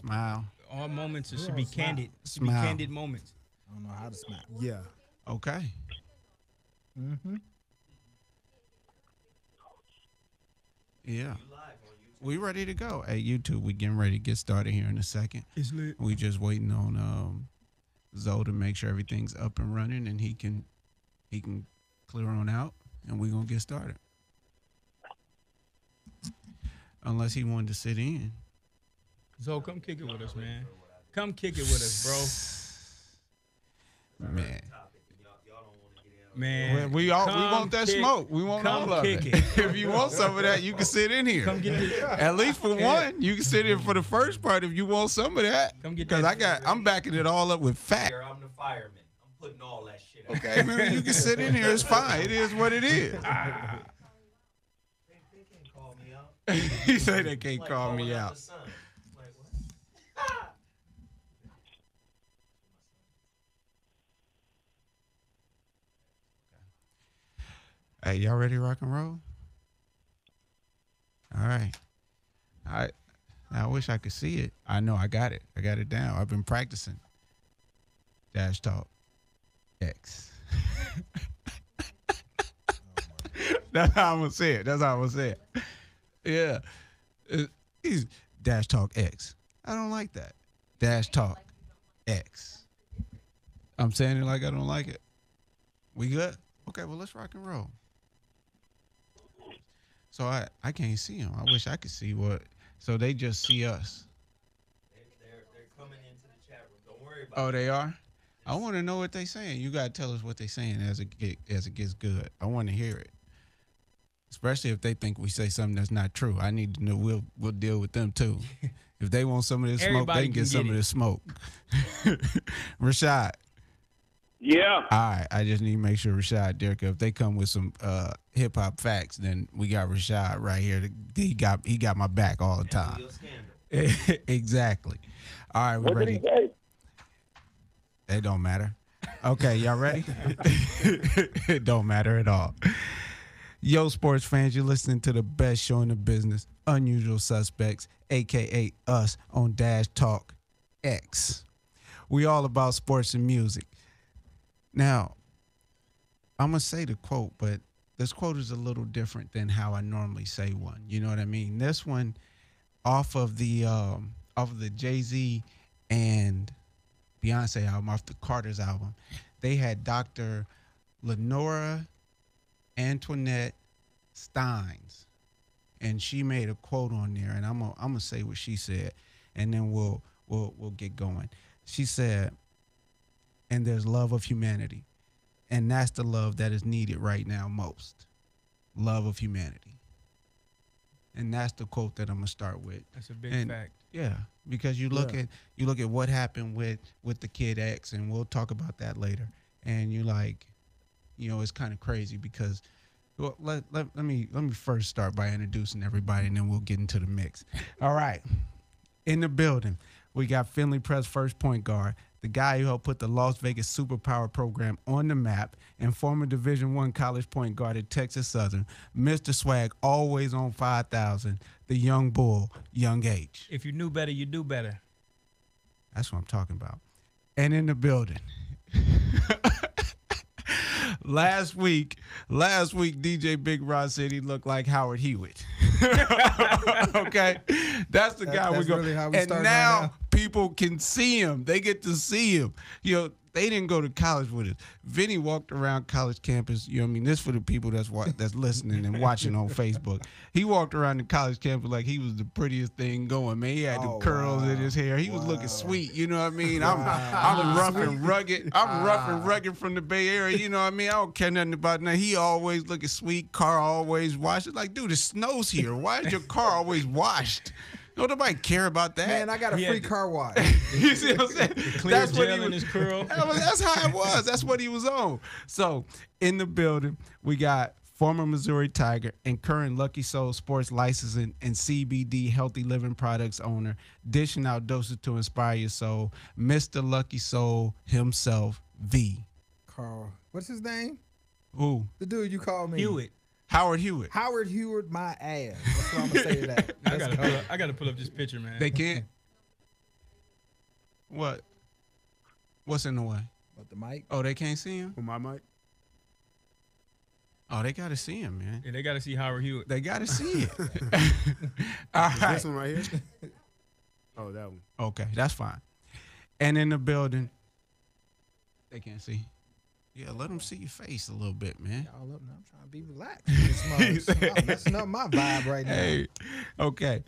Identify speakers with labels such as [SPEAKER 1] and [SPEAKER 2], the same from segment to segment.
[SPEAKER 1] Smile.
[SPEAKER 2] All moments should be candid. Should be
[SPEAKER 1] Smile.
[SPEAKER 2] candid moments.
[SPEAKER 3] I don't know how to smile.
[SPEAKER 4] Yeah.
[SPEAKER 1] Okay.
[SPEAKER 3] Mm-hmm.
[SPEAKER 1] Yeah. We ready to go. Hey, YouTube, we getting ready to get started here in a second.
[SPEAKER 2] It's lit.
[SPEAKER 1] We just waiting on Zoe to make sure everything's up and running and he can clear on out and we're gonna get started. Unless he wanted to sit in.
[SPEAKER 2] So come kick it with us, man. Come kick it with us, bro.
[SPEAKER 1] Man.
[SPEAKER 2] Man,
[SPEAKER 1] We want that
[SPEAKER 2] kick-
[SPEAKER 1] smoke. We want all
[SPEAKER 2] come
[SPEAKER 1] of
[SPEAKER 2] kick
[SPEAKER 1] it.
[SPEAKER 2] it.
[SPEAKER 1] If you want some of that, you can sit in here.
[SPEAKER 2] Come get this.
[SPEAKER 1] At least for one, you can sit in for the first part if you want some of that.
[SPEAKER 2] Come get
[SPEAKER 1] Because
[SPEAKER 2] that.
[SPEAKER 1] I'm backing it all up with fact.
[SPEAKER 5] I'm the fireman. I'm putting all that shit out.
[SPEAKER 1] Okay, man, you can sit in here. It's fine. It is what it is.
[SPEAKER 5] They can't call me out.
[SPEAKER 1] He said they can't
[SPEAKER 5] Like
[SPEAKER 1] call me
[SPEAKER 5] calling
[SPEAKER 1] out.
[SPEAKER 5] the sun. Like what?
[SPEAKER 1] Hey, y'all ready to rock and roll? All right. I wish I could see it. I know I got it. I got it down. I've been practicing. Dash Talk X. That's how I'm going to say it. That's how I'm going to say it. Yeah. He's Dash Talk X. I don't like that. Dash Talk X. I'm saying it like I don't like it. We good? Okay, well, let's rock and roll. So I can't see them. I wish I could see what. So they just see us.
[SPEAKER 5] They're coming into the chat room. Don't worry about
[SPEAKER 1] Oh,
[SPEAKER 5] it.
[SPEAKER 1] they are? I want to know what they saying. You got to tell us what they saying as it gets good. I want to hear it. Especially if they think we say something that's not true. I need to know. We'll deal with them too. If they want some of this smoke,
[SPEAKER 2] Everybody
[SPEAKER 1] they can get
[SPEAKER 2] can
[SPEAKER 1] some
[SPEAKER 2] get
[SPEAKER 1] of
[SPEAKER 2] it.
[SPEAKER 1] this smoke. Rashad.
[SPEAKER 6] Yeah.
[SPEAKER 1] All right, I just need to make sure Rashad Derek, if they come with some hip hop facts, then we got Rashad right here. He got my back all the time.
[SPEAKER 5] Real scandal.
[SPEAKER 1] Exactly. All right, we
[SPEAKER 6] What
[SPEAKER 1] ready?
[SPEAKER 6] did he say?
[SPEAKER 1] It don't matter. Okay, y'all ready? It don't matter at all. Yo, sports fans, you're listening to the best show in the business, Unusual Suspects, a.k.a. us on Dash Talk X. We all about sports and music. Now, I'm going to say the quote, but this quote is a little different than how I normally say one. You know what I mean? This one off of the Jay-Z and Beyonce album, off the Carter's album. They had Dr. Lenora Antoinette Steins, and she made a quote on there, and I'm gonna say what she said, and then we'll get going. She said, "And there's love of humanity, and that's the love that is needed right now most. Love of humanity." And that's the quote that I'm gonna start with.
[SPEAKER 2] That's a big
[SPEAKER 1] And-
[SPEAKER 2] fact.
[SPEAKER 1] Yeah, because you look at what happened with the kid X, and we'll talk about that later. And you like, it's kind of crazy because, well, let me first start by introducing everybody, and then we'll get into the mix. All right, in the building, we got Finley Press first point guard, the guy who helped put the Las Vegas Superpower program on the map, and former Division I college point guard at Texas Southern, Mr. Swag, always on 5,000, the young bull, Young H.
[SPEAKER 2] If you knew better, you do better.
[SPEAKER 1] That's what I'm talking about. And in the building. Last week, DJ Big Rod said he looked like Howard Hewitt. Okay? That's the guy we're
[SPEAKER 3] that's
[SPEAKER 1] going
[SPEAKER 3] really how we
[SPEAKER 1] and
[SPEAKER 3] starting
[SPEAKER 1] now
[SPEAKER 3] right now.
[SPEAKER 1] people can see him. They get to see him. They didn't go to college with us. Vinny walked around college campus. You know what I mean? This for the people that's listening and watching on Facebook. He walked around the college campus like he was the prettiest thing going, man. He had the curls in his hair. He was looking sweet. You know what I mean? I'm rough and rugged. I'm rough and rugged from the Bay Area. You know what I mean? I don't care nothing about that. He always looking sweet. Car always washed. It's like, dude, it snows here. Why is your car always washed? Don't nobody care about that.
[SPEAKER 3] Man, I got a free car wash.
[SPEAKER 1] You see what I'm saying?
[SPEAKER 2] Clear
[SPEAKER 1] That's what
[SPEAKER 2] gel
[SPEAKER 1] he
[SPEAKER 2] in
[SPEAKER 1] was.
[SPEAKER 2] his curl.
[SPEAKER 1] That's how it was. That's what he was on. So in the building, we got former Missouri Tiger and current Lucky Soul Sports licensing and CBD healthy living products owner, dishing out doses to inspire your soul, Mr. Lucky Soul himself, V.
[SPEAKER 3] Carl. What's his name?
[SPEAKER 1] Who?
[SPEAKER 3] The dude you called me.
[SPEAKER 2] Hewitt.
[SPEAKER 1] Howard Hewitt.
[SPEAKER 3] Howard Hewitt, my ass. That's what I'm going to say to that.
[SPEAKER 2] I gotta pull up this picture, man.
[SPEAKER 1] They can't. What? What's in the way?
[SPEAKER 3] With the mic.
[SPEAKER 1] Oh, they can't see him?
[SPEAKER 4] With my mic.
[SPEAKER 1] Oh, they got to see him, man.
[SPEAKER 2] Yeah, they got to see Howard Hewitt.
[SPEAKER 1] They got to see it. All
[SPEAKER 4] Is
[SPEAKER 1] right.
[SPEAKER 4] this one right here? Oh, that one.
[SPEAKER 1] Okay, that's fine. And in the building, they can't see. Yeah, let them see your face a little bit, man.
[SPEAKER 3] Y'all up now. I'm trying to be relaxed. I'm messing up my vibe right now.
[SPEAKER 1] Hey, okay.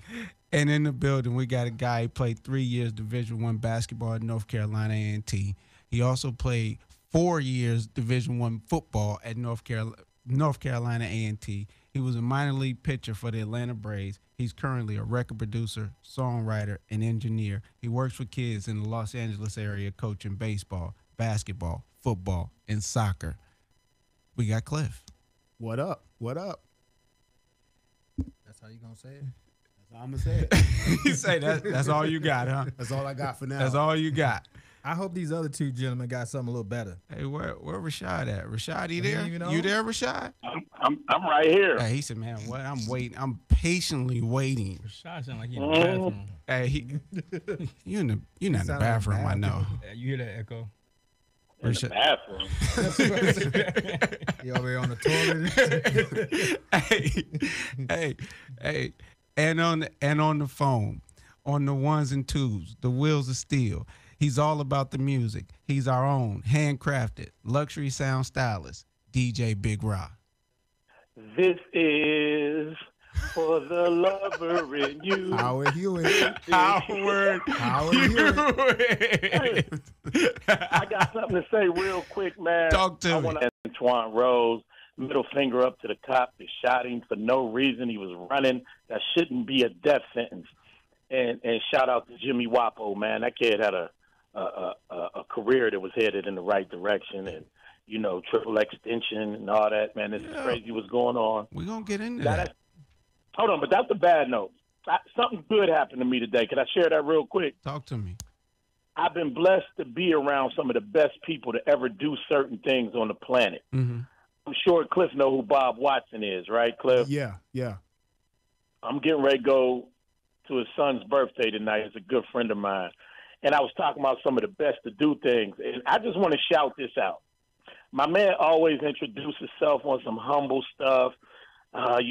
[SPEAKER 1] And in the building, we got a guy who played 3 years Division I basketball at North Carolina A&T. He also played 4 years Division I football at North Carolina A&T. He was a minor league pitcher for the Atlanta Braves. He's currently a record producer, songwriter, and engineer. He works with kids in the Los Angeles area coaching baseball, basketball, football, and soccer. We got Cliff.
[SPEAKER 4] What up? What up?
[SPEAKER 3] That's how you gonna say it?
[SPEAKER 4] That's how I'm gonna say it.
[SPEAKER 1] You say that's all you got, huh?
[SPEAKER 4] That's all I got for now.
[SPEAKER 1] That's all you got.
[SPEAKER 3] I hope these other two gentlemen got something a little better.
[SPEAKER 1] Hey, where Rashad at? Rashad, you
[SPEAKER 3] He
[SPEAKER 1] there?
[SPEAKER 3] ain't even on?
[SPEAKER 1] You there, Rashad?
[SPEAKER 6] I'm right here.
[SPEAKER 1] Hey, he said, man, what? I'm waiting. I'm patiently waiting.
[SPEAKER 2] Rashad sound like he in the bathroom.
[SPEAKER 1] Hey, you're not in the
[SPEAKER 3] sound like
[SPEAKER 1] bathroom, I know.
[SPEAKER 2] Yeah, you hear that echo?
[SPEAKER 6] In the bathroom.
[SPEAKER 3] You over here on the toilet?
[SPEAKER 1] hey, and on the phone, on the ones and twos, the wheels of steel. He's all about the music. He's our own, handcrafted, luxury sound stylist, DJ Big Rock.
[SPEAKER 6] This is for the lover in you.
[SPEAKER 3] Howard Hewitt.
[SPEAKER 1] Howard
[SPEAKER 6] Hey, I got something to say real quick, man.
[SPEAKER 1] Talk to
[SPEAKER 6] I
[SPEAKER 1] me.
[SPEAKER 6] want to Antoine Rose, middle finger up to the cop that shot him for no reason. He was running. That shouldn't be a death sentence. And shout out to Jimmy Wapo, man. That kid had a career that was headed in the right direction, and triple extension and all that, man. This is crazy what's going on.
[SPEAKER 1] We're going to get into
[SPEAKER 6] Now,
[SPEAKER 1] that.
[SPEAKER 6] hold on, but that's a bad note. Something good happened to me today. Can I share that real quick?
[SPEAKER 1] Talk to me.
[SPEAKER 6] I've been blessed to be around some of the best people to ever do certain things on the planet.
[SPEAKER 1] Mm-hmm.
[SPEAKER 6] I'm sure Cliff know who Bob Watson is, right, Cliff?
[SPEAKER 4] Yeah.
[SPEAKER 6] I'm getting ready to go to his son's birthday tonight. He's a good friend of mine. And I was talking about some of the best to do things. And I just want to shout this out. My man always introduces himself on some humble stuff.
[SPEAKER 1] Ooh.
[SPEAKER 6] I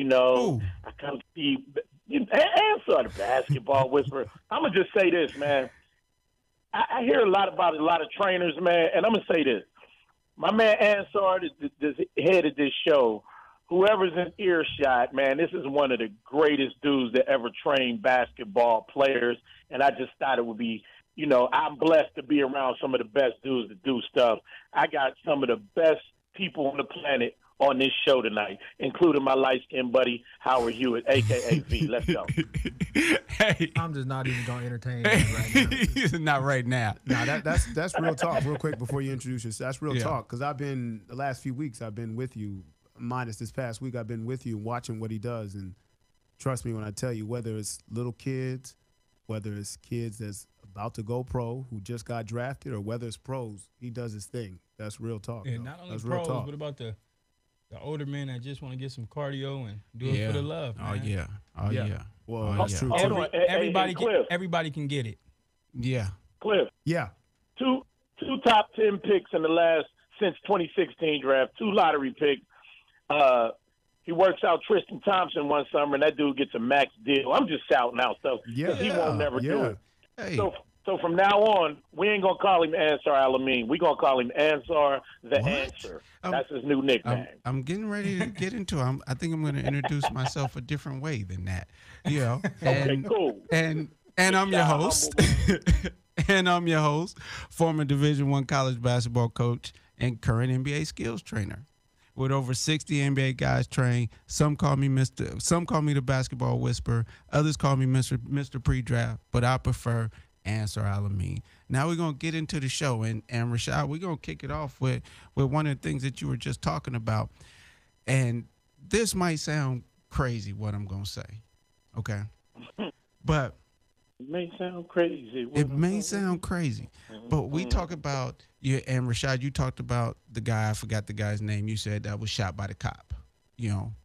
[SPEAKER 6] come see, answer the basketball whisperer. I'm going to just say this, man. I hear a lot about a lot of trainers, man, and I'm going to say this. My man Ansar, the head of this show, whoever's in earshot, man, this is one of the greatest dudes that ever trained basketball players, and I just thought it would be, I'm blessed to be around some of the best dudes that do stuff. I got some of the best people on the planet on this show tonight, including my light-skinned buddy, Howard Hewitt, a.k.a. V. Let's go.
[SPEAKER 1] Hey.
[SPEAKER 3] I'm just not even going to entertain that right now.
[SPEAKER 1] Not right now.
[SPEAKER 4] Nah, that's real talk. Real quick before you introduce yourself, that's real
[SPEAKER 1] Yeah.
[SPEAKER 4] talk. Because the last few weeks, I've been with you. Minus this past week, I've been with you watching what he does. And trust me when I tell you, whether it's little kids, whether it's kids that's about to go pro who just got drafted, or whether it's pros, he does his thing. That's real talk.
[SPEAKER 2] And
[SPEAKER 4] though.
[SPEAKER 2] not only
[SPEAKER 4] That's real
[SPEAKER 2] pros,
[SPEAKER 4] talk.
[SPEAKER 2] but about the older men that just want to get some cardio and do it for the love, man.
[SPEAKER 1] Oh,
[SPEAKER 4] Yeah.
[SPEAKER 1] yeah.
[SPEAKER 4] Well,
[SPEAKER 1] Oh,
[SPEAKER 4] that's
[SPEAKER 1] yeah.
[SPEAKER 4] true.
[SPEAKER 6] Hold
[SPEAKER 4] too.
[SPEAKER 6] on.
[SPEAKER 2] Everybody,
[SPEAKER 6] Cliff.
[SPEAKER 2] everybody can get it.
[SPEAKER 1] Yeah.
[SPEAKER 6] Cliff,
[SPEAKER 4] Yeah.
[SPEAKER 6] two top 10 picks in the last, since 2016 draft, 2 lottery picks. He works out Tristan Thompson one summer, and that dude gets a max deal. I'm just shouting out stuff.
[SPEAKER 4] Yeah.
[SPEAKER 6] He won't never do
[SPEAKER 4] Yeah.
[SPEAKER 6] it.
[SPEAKER 1] Hey.
[SPEAKER 6] So from now on, we ain't going to call him Ansar Alameen. We're going to call him Ansar the
[SPEAKER 1] What?
[SPEAKER 6] Answer. That's his new nickname.
[SPEAKER 1] I'm getting ready to get into it. I think I'm going to introduce myself a different way than that.
[SPEAKER 6] Okay, cool.
[SPEAKER 1] And I'm your host. And I'm your host, former Division I college basketball coach and current NBA skills trainer. With over 60 NBA guys trained, some call me the basketball whisperer, others call me Mr. Pre-Draft, but I prefer Ansar Alameen. Now we're gonna get into the show, and Rashad, we're gonna kick it off with one of the things that you were just talking about. And this might sound crazy what I'm gonna say. Okay. But
[SPEAKER 6] It may sound crazy.
[SPEAKER 1] it may sound crazy, but we talk about you, and Rashad, you talked about the guy, I forgot the guy's name, you said that was shot by the cop,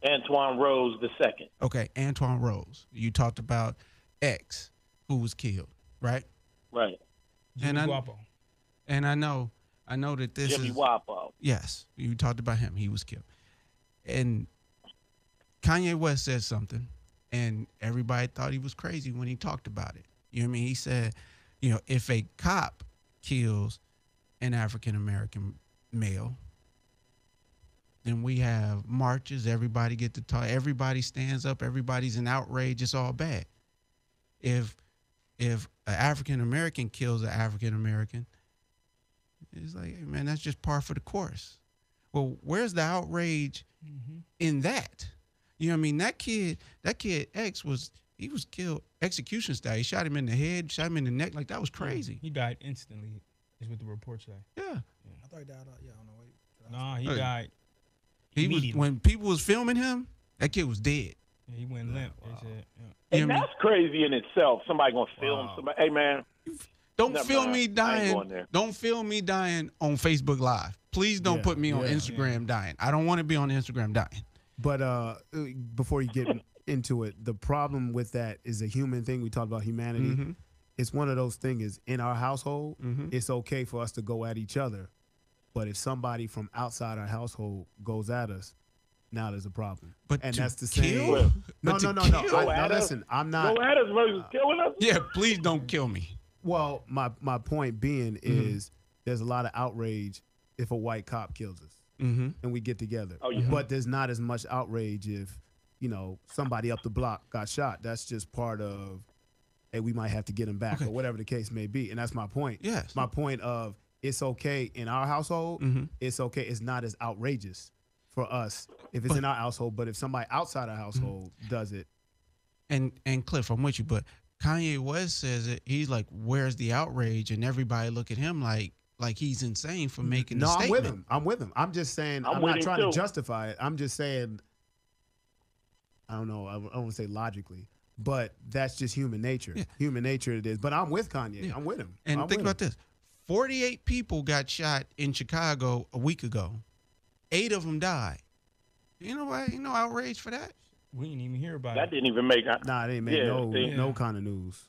[SPEAKER 6] Antoine Rose II.
[SPEAKER 1] Okay, Antoine Rose. You talked about X, who was killed, right?
[SPEAKER 6] Right.
[SPEAKER 2] Jimmy
[SPEAKER 1] and
[SPEAKER 2] Guapo.
[SPEAKER 1] I know that this
[SPEAKER 6] Jimmy
[SPEAKER 1] is
[SPEAKER 6] Wapo.
[SPEAKER 1] yes. You talked about him. He was killed, and Kanye West said something, and everybody thought he was crazy when he talked about it. You know what I mean? He said, if a cop kills an African American male, then we have marches. Everybody get to talk. Everybody stands up. Everybody's in outrage. It's all bad. If an African American kills an African American, it's like, hey, man, that's just par for the course. Well, where's the outrage in that? You know what I mean? That kid X was killed execution style. He shot him in the head, shot him in the neck. Like, that was crazy.
[SPEAKER 2] He died instantly, is what the reports say.
[SPEAKER 1] Yeah.
[SPEAKER 3] I thought he died. Yeah, I don't know. Wait.
[SPEAKER 2] Nah, he
[SPEAKER 1] Hey.
[SPEAKER 2] died.
[SPEAKER 1] He was,
[SPEAKER 2] immediately.
[SPEAKER 1] when people was filming him, that kid was dead.
[SPEAKER 2] Yeah, he went limp. They said, yeah.
[SPEAKER 1] You know
[SPEAKER 6] And
[SPEAKER 1] what I mean?
[SPEAKER 6] that's crazy in itself. Somebody gonna film somebody. Hey man,
[SPEAKER 1] Don't
[SPEAKER 6] Never
[SPEAKER 1] film
[SPEAKER 6] mind.
[SPEAKER 1] me
[SPEAKER 6] I ain't
[SPEAKER 1] dying.
[SPEAKER 6] going there.
[SPEAKER 1] Don't film me dying on Facebook Live. Please don't
[SPEAKER 4] Yeah,
[SPEAKER 1] put me on
[SPEAKER 4] yeah.
[SPEAKER 1] Instagram dying. I don't want to be on Instagram dying.
[SPEAKER 4] But before you get into it, the problem with that is a human thing. We talked about humanity.
[SPEAKER 1] Mm-hmm.
[SPEAKER 4] It's one of those things. Is in our household,
[SPEAKER 1] Mhm.
[SPEAKER 4] it's okay for us to go at each other, but if somebody from outside our household goes at us, now there's a problem.
[SPEAKER 1] But
[SPEAKER 4] and
[SPEAKER 1] to
[SPEAKER 4] that's the
[SPEAKER 1] kill?
[SPEAKER 4] same. No,
[SPEAKER 1] But to
[SPEAKER 4] no, no, no.
[SPEAKER 1] kill?
[SPEAKER 6] Go
[SPEAKER 4] Now
[SPEAKER 6] at us?
[SPEAKER 4] listen, I'm not.
[SPEAKER 6] go at us versus killing us.
[SPEAKER 1] Yeah, please don't kill me.
[SPEAKER 4] Well, my point being is there's a lot of outrage if a white cop kills us
[SPEAKER 1] Mm-hmm.
[SPEAKER 4] and we get together.
[SPEAKER 6] Oh, yeah.
[SPEAKER 4] But there's not as much outrage if, somebody up the block got shot. That's just part of, hey, we might have to get him back
[SPEAKER 1] Okay.
[SPEAKER 4] or whatever the case may be. And that's my point.
[SPEAKER 1] Yes.
[SPEAKER 4] My point of it's okay in our household.
[SPEAKER 1] Mhm.
[SPEAKER 4] It's okay. It's not as outrageous for us if it's in our household. But if somebody outside our household does it,
[SPEAKER 1] And Cliff, I'm with you, but Kanye West says it. He's like, "Where's the outrage?" And everybody look at him like he's insane for making
[SPEAKER 4] no,
[SPEAKER 1] the
[SPEAKER 4] I'm
[SPEAKER 1] statement.
[SPEAKER 4] with him. I'm with him. I'm just saying.
[SPEAKER 6] I'm
[SPEAKER 4] I'm
[SPEAKER 6] with
[SPEAKER 4] not
[SPEAKER 6] him
[SPEAKER 4] trying to
[SPEAKER 6] too.
[SPEAKER 4] justify it. I'm just saying. I don't know. I don't want to say logically, but that's just human nature.
[SPEAKER 1] Yeah.
[SPEAKER 4] Human nature it is. But I'm with Kanye.
[SPEAKER 1] Yeah.
[SPEAKER 4] I'm with him.
[SPEAKER 1] And
[SPEAKER 4] I'm
[SPEAKER 1] think
[SPEAKER 4] with
[SPEAKER 1] about this: 48 people got shot in Chicago a week ago. 8 of them died. You know why? No outrage for that.
[SPEAKER 2] We didn't even hear about
[SPEAKER 6] That
[SPEAKER 2] it.
[SPEAKER 6] didn't even make.
[SPEAKER 4] Nah, they ain't make
[SPEAKER 6] Yeah,
[SPEAKER 4] no
[SPEAKER 6] they-
[SPEAKER 4] no kind of news.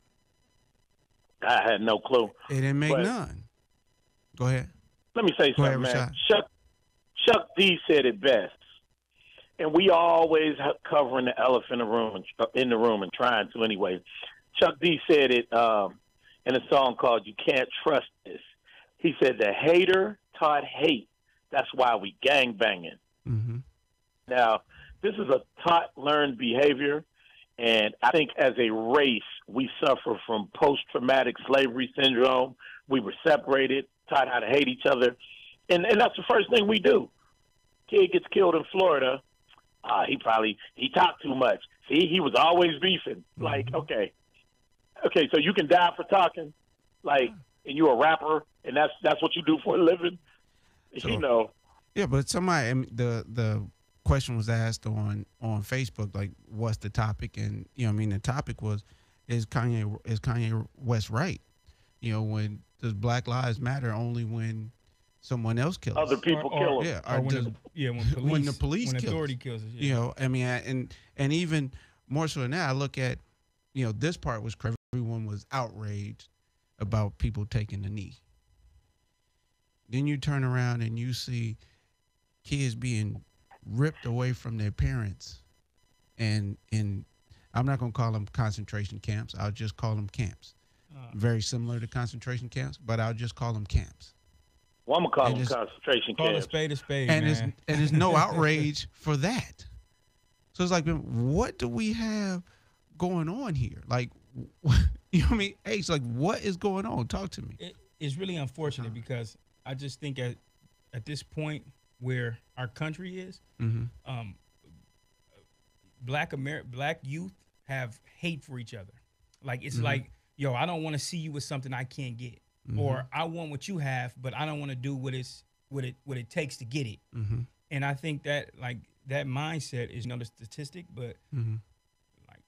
[SPEAKER 6] I had no clue.
[SPEAKER 1] It didn't make
[SPEAKER 6] But-
[SPEAKER 1] none. Go ahead.
[SPEAKER 6] Let me say
[SPEAKER 1] Go ahead,
[SPEAKER 6] something, man.
[SPEAKER 1] Rashad.
[SPEAKER 6] Chuck D said it best, and we always covering the elephant in the room and trying to anyway. Chuck D said it in a song called "You Can't Trust This." He said the hater taught hate. That's why we gang banging.
[SPEAKER 1] Mm-hmm.
[SPEAKER 6] Now, this is a taught learned behavior, and I think as a race, we suffer from post-traumatic slavery syndrome. We were separated, taught how to hate each other, and that's the first thing we do. Kid gets killed in Florida. He talked too much. See, he was always beefing. Like, okay, so you can die for talking, like, and you're a rapper, and that's what you do for a living.
[SPEAKER 1] So- Yeah, but somebody, the question was asked on Facebook, like, what's the topic? And the topic was, is Kanye West right? When does Black Lives matter only when someone else kills?
[SPEAKER 6] Other people kill him.
[SPEAKER 1] Yeah,
[SPEAKER 2] Or
[SPEAKER 1] or
[SPEAKER 2] when,
[SPEAKER 1] does-
[SPEAKER 2] when
[SPEAKER 1] the police
[SPEAKER 2] when
[SPEAKER 1] kills.
[SPEAKER 2] authority kills us. Yeah.
[SPEAKER 1] And even more so than that, I look at, this part was crazy. Everyone was outraged about people taking the knee. Then you turn around and you see kids being ripped away from their parents, and I'm not gonna call them concentration camps. I'll just call them camps. Very similar to concentration camps, but I'll just call them camps.
[SPEAKER 6] Well, I'm gonna call
[SPEAKER 1] And
[SPEAKER 6] them
[SPEAKER 1] it's-
[SPEAKER 6] concentration
[SPEAKER 2] Call
[SPEAKER 6] camps.
[SPEAKER 2] a spade,
[SPEAKER 1] And
[SPEAKER 2] man.
[SPEAKER 1] there's no outrage for that. So it's like, what do we have going on here? Like, you know what I mean? Hey, it's like, what is going on? Talk to me.
[SPEAKER 2] It's really unfortunate because I just think at this point where our country is,
[SPEAKER 1] Mm-hmm.
[SPEAKER 2] black youth have hate for each other. Like it's like, yo, I don't want to see you with something I can't get, or I want what you have, but I don't want to do what it takes to get it.
[SPEAKER 1] Mm-hmm.
[SPEAKER 2] And I think that like that mindset is the statistic, but
[SPEAKER 1] Mm-hmm.
[SPEAKER 2] like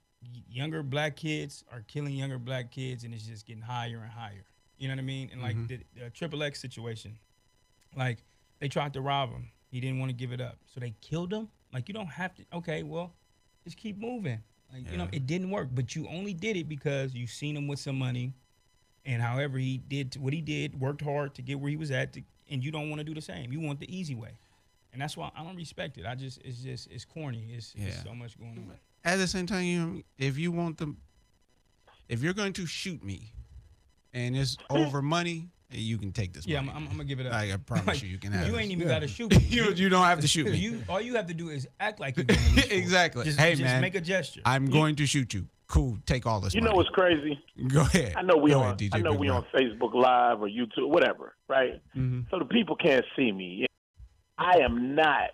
[SPEAKER 2] younger black kids are killing younger black kids, and it's just getting higher and higher. You know what I mean? And like the Triple X situation, like they tried to rob him. He didn't want to give it up, so they killed him. Like you don't have to. Okay, well, just keep moving. Like it didn't work, but you only did it because you seen him with some money, And however he did what he did, worked hard to get where he was at, and you don't want to do the same. You want the easy way. And that's why I don't respect it. It's corny. It's so much going on.
[SPEAKER 1] At the same time, if you're going to shoot me, and it's over money, you can take this.
[SPEAKER 2] Yeah,
[SPEAKER 1] money.
[SPEAKER 2] I'm gonna give it up.
[SPEAKER 1] I promise you can have.
[SPEAKER 2] You
[SPEAKER 1] it.
[SPEAKER 2] ain't even gotta shoot me.
[SPEAKER 1] You don't have to shoot me.
[SPEAKER 2] All you have to do is act like you're going to lose.
[SPEAKER 1] Exactly.
[SPEAKER 2] Just,
[SPEAKER 1] hey
[SPEAKER 2] just
[SPEAKER 1] man,
[SPEAKER 2] make a gesture.
[SPEAKER 1] I'm going to shoot you. Cool. Take all this.
[SPEAKER 6] You
[SPEAKER 1] money.
[SPEAKER 6] know what's crazy?
[SPEAKER 1] Go ahead.
[SPEAKER 6] I know we
[SPEAKER 1] Go
[SPEAKER 6] on.
[SPEAKER 1] ahead, DJ
[SPEAKER 6] I know
[SPEAKER 1] Big
[SPEAKER 6] we
[SPEAKER 1] Rock.
[SPEAKER 6] on Facebook Live or YouTube, whatever, right?
[SPEAKER 1] Mm-hmm.
[SPEAKER 6] So the people can't see me. I am not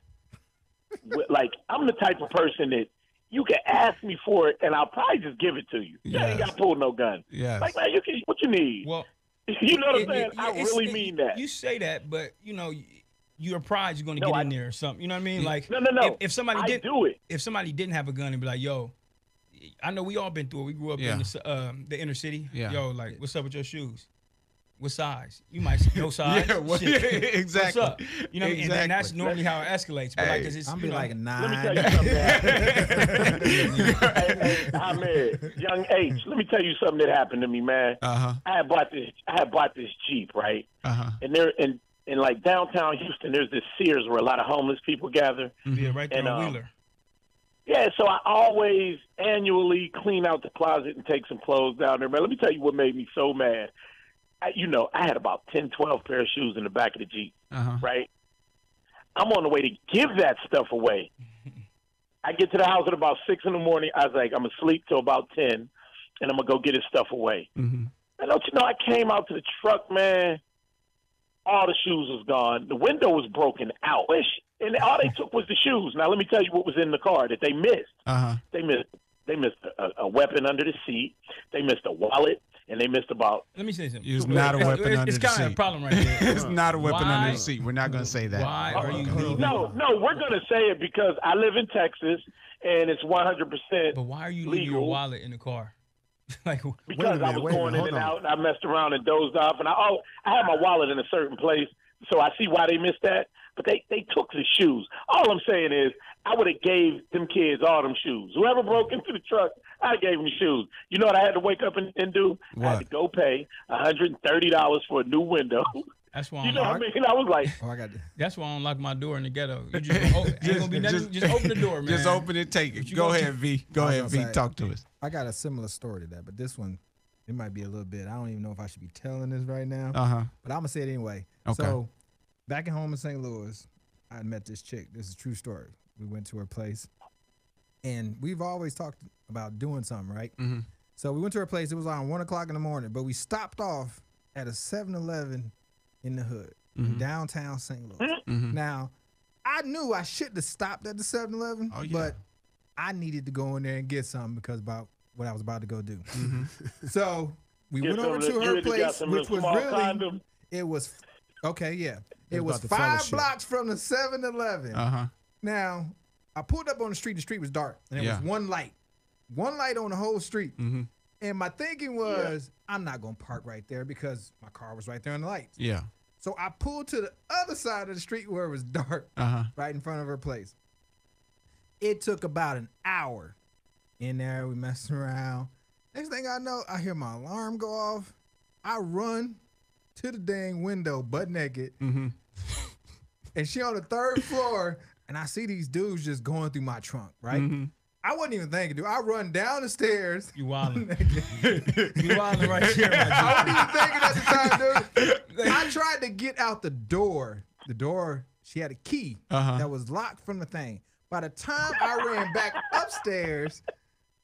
[SPEAKER 6] like I'm the type of person that you can ask me for it, and I'll probably just give it to you. You ain't got to pull no gun.
[SPEAKER 1] Yes.
[SPEAKER 6] Like man, what you need?
[SPEAKER 2] Well,
[SPEAKER 6] you know what I'm saying? I really mean that.
[SPEAKER 2] You say that, but you know, your pride's going to get in there or something. You know what I mean? Like,
[SPEAKER 6] no.
[SPEAKER 2] If somebody
[SPEAKER 6] I
[SPEAKER 2] did
[SPEAKER 6] do it,
[SPEAKER 2] if somebody didn't have a gun and be like, yo, I know we all been through it. We grew up in the inner city.
[SPEAKER 1] Yeah.
[SPEAKER 2] Yo, like, what's up with your shoes? What size? You might say no size. Shit.
[SPEAKER 1] Exactly.
[SPEAKER 2] What's up? You know, and then that's normally how it escalates. But like, it's,
[SPEAKER 3] I'm be like a 9.
[SPEAKER 6] let me tell you something. hey, Ahmed, young H. Let me tell you something that happened to me, man.
[SPEAKER 1] Uh-huh.
[SPEAKER 6] I had bought this Jeep, right?
[SPEAKER 1] Uh-huh.
[SPEAKER 6] And there in like downtown Houston, there's this Sears where a lot of homeless people gather.
[SPEAKER 2] Yeah, right there
[SPEAKER 6] And,
[SPEAKER 2] on Wheeler.
[SPEAKER 6] Yeah, so I always annually clean out the closet and take some clothes down there. Man, let me tell you what made me so mad. I had about 10, 12 pair of shoes in the back of the Jeep, right? I'm on the way to give that stuff away. I get to the house at about 6 in the morning. I was like, I'm going to sleep till about 10, and I'm going to go get his stuff away.
[SPEAKER 1] Mm-hmm.
[SPEAKER 6] And don't you know, I came out to the truck, man. All the shoes was gone. The window was broken out. And all they took was the shoes. Now, let me tell you what was in the car that they missed.
[SPEAKER 1] Uh-huh.
[SPEAKER 6] They missed a weapon under the seat. They missed a wallet. And they missed about.
[SPEAKER 2] Let me say something.
[SPEAKER 1] It's not a weapon under the seat.
[SPEAKER 2] It's kind of a problem right there.
[SPEAKER 1] It's not a weapon
[SPEAKER 2] Why?
[SPEAKER 1] under the seat. We're not going to say that.
[SPEAKER 2] Why are you leaving?
[SPEAKER 6] No, we're going to say it because I live in Texas and it's 100%.
[SPEAKER 2] But why are you leaving your
[SPEAKER 6] legal.
[SPEAKER 2] wallet in the car? Like,
[SPEAKER 6] Because I was going in
[SPEAKER 3] hold
[SPEAKER 6] and
[SPEAKER 3] on.
[SPEAKER 6] out, and I messed around and dozed off, and I had my wallet in a certain place, so I see why they missed that. But they took the shoes. All I'm saying is, I would have gave them kids all them shoes. Whoever broke into the truck, I gave them shoes. You know what I had to wake up and do?
[SPEAKER 1] What?
[SPEAKER 6] I had to go pay $130 for a new window.
[SPEAKER 2] that's why.
[SPEAKER 6] You know what I mean? I was like,
[SPEAKER 3] Oh, I got
[SPEAKER 2] That's why I don't lock my door in the ghetto. You just ain't gonna be nothing. Just open the door, man.
[SPEAKER 1] Just open it, take it.
[SPEAKER 2] you
[SPEAKER 1] Go
[SPEAKER 2] gonna
[SPEAKER 1] ahead, V. Go
[SPEAKER 3] I was
[SPEAKER 1] ahead,
[SPEAKER 3] gonna
[SPEAKER 1] V.
[SPEAKER 3] say-
[SPEAKER 1] Talk to us.
[SPEAKER 3] I got a similar story to that, but this one, it might be a little bit. I don't even know if I should be telling this right now,
[SPEAKER 1] Uh-huh.
[SPEAKER 3] but I'm gonna say it anyway.
[SPEAKER 1] Okay.
[SPEAKER 3] So, back at home in St. Louis, I met this chick. This is a true story. We went to her place, and we've always talked about doing something, right?
[SPEAKER 1] Mm-hmm.
[SPEAKER 3] So we went to her place. It was around 1 o'clock in the morning, but we stopped off at a 7-Eleven in the hood, in downtown St. Louis.
[SPEAKER 1] Mm-hmm.
[SPEAKER 3] Now, I knew I shouldn't have stopped at the 7-Eleven,
[SPEAKER 1] Oh, yeah.
[SPEAKER 3] but I needed to go in there and get something because about what I was about to go do.
[SPEAKER 1] Mm-hmm.
[SPEAKER 3] So we
[SPEAKER 6] get
[SPEAKER 3] went
[SPEAKER 6] some
[SPEAKER 3] over
[SPEAKER 6] of
[SPEAKER 3] to
[SPEAKER 6] the- you
[SPEAKER 3] her
[SPEAKER 6] had to got
[SPEAKER 3] place,
[SPEAKER 6] some of
[SPEAKER 3] which
[SPEAKER 6] the
[SPEAKER 3] was
[SPEAKER 6] small
[SPEAKER 3] really,
[SPEAKER 6] condom.
[SPEAKER 3] it was, okay, yeah. It was
[SPEAKER 4] about the
[SPEAKER 3] 5
[SPEAKER 4] fellowship.
[SPEAKER 3] blocks from the 7-Eleven.
[SPEAKER 1] Uh-huh.
[SPEAKER 3] Now, I pulled up on the street. The street was dark, and there
[SPEAKER 1] Yeah.
[SPEAKER 3] was one light on the whole street.
[SPEAKER 1] Mm-hmm.
[SPEAKER 3] And my thinking was, I'm not going to park right there because my car was right there on the lights.
[SPEAKER 1] Yeah.
[SPEAKER 3] So I pulled to the other side of the street where it was dark,
[SPEAKER 1] Uh-huh.
[SPEAKER 3] right in front of her place. It took about an hour in there. We messed around. Next thing I know, I hear my alarm go off. I run to the dang window butt naked.
[SPEAKER 1] Mm-hmm.
[SPEAKER 3] And she on the 3rd floor, and I see these dudes just going through my trunk, right?
[SPEAKER 1] Mm-hmm.
[SPEAKER 3] I wasn't even thinking, dude. I run down the stairs.
[SPEAKER 2] You wildin'.
[SPEAKER 3] naked.
[SPEAKER 2] You wildin' right here, my G.
[SPEAKER 3] I wasn't even thinking at the time, dude. I tried to get out the door. The door, she had a key that was locked from the thing. By the time I ran back upstairs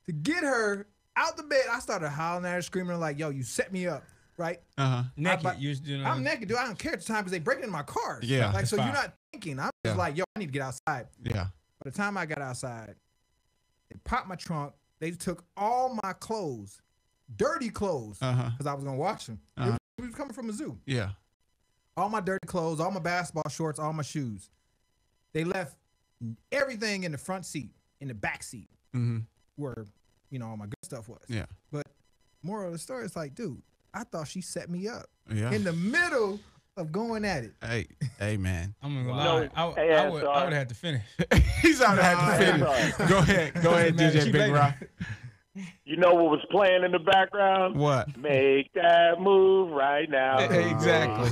[SPEAKER 3] to get her out the bed, I started hollering at her, screaming like, yo, you set me up, right?
[SPEAKER 1] Uh-huh.
[SPEAKER 2] Naked. You're just doing
[SPEAKER 3] I'm naked, dude. I don't care at the time because they breaking in my cars.
[SPEAKER 1] Yeah,
[SPEAKER 3] Like,
[SPEAKER 2] that's
[SPEAKER 3] so
[SPEAKER 2] fine.
[SPEAKER 3] you're not thinking. I'm just
[SPEAKER 1] Yeah.
[SPEAKER 3] like, yo, I need to get outside.
[SPEAKER 1] Yeah.
[SPEAKER 3] By the time I got outside, they popped my trunk. They took all my clothes, dirty clothes,
[SPEAKER 1] Uh-huh.
[SPEAKER 3] because I was going to watch them.
[SPEAKER 1] Uh-huh.
[SPEAKER 3] It was coming from a zoo.
[SPEAKER 1] Yeah.
[SPEAKER 3] All my dirty clothes, all my basketball shorts, all my shoes. They left everything in the front seat, in the back seat,
[SPEAKER 1] Mm-hmm.
[SPEAKER 3] where, all my good stuff was.
[SPEAKER 1] Yeah.
[SPEAKER 3] But moral of the story is like, dude, I thought she set me up
[SPEAKER 1] Yeah.
[SPEAKER 3] in the middle of going at it.
[SPEAKER 1] Hey, man.
[SPEAKER 2] I'm gonna go
[SPEAKER 6] No,
[SPEAKER 2] lie.
[SPEAKER 6] hey,
[SPEAKER 2] I would
[SPEAKER 6] sorry.
[SPEAKER 2] have had to finish.
[SPEAKER 1] He's out to have to finish. Go ahead,
[SPEAKER 2] Man,
[SPEAKER 1] DJ
[SPEAKER 2] she
[SPEAKER 1] Big
[SPEAKER 2] begging.
[SPEAKER 1] Rock.
[SPEAKER 6] You know what was playing in the background?
[SPEAKER 1] What?
[SPEAKER 6] Make that move right now.
[SPEAKER 1] Exactly.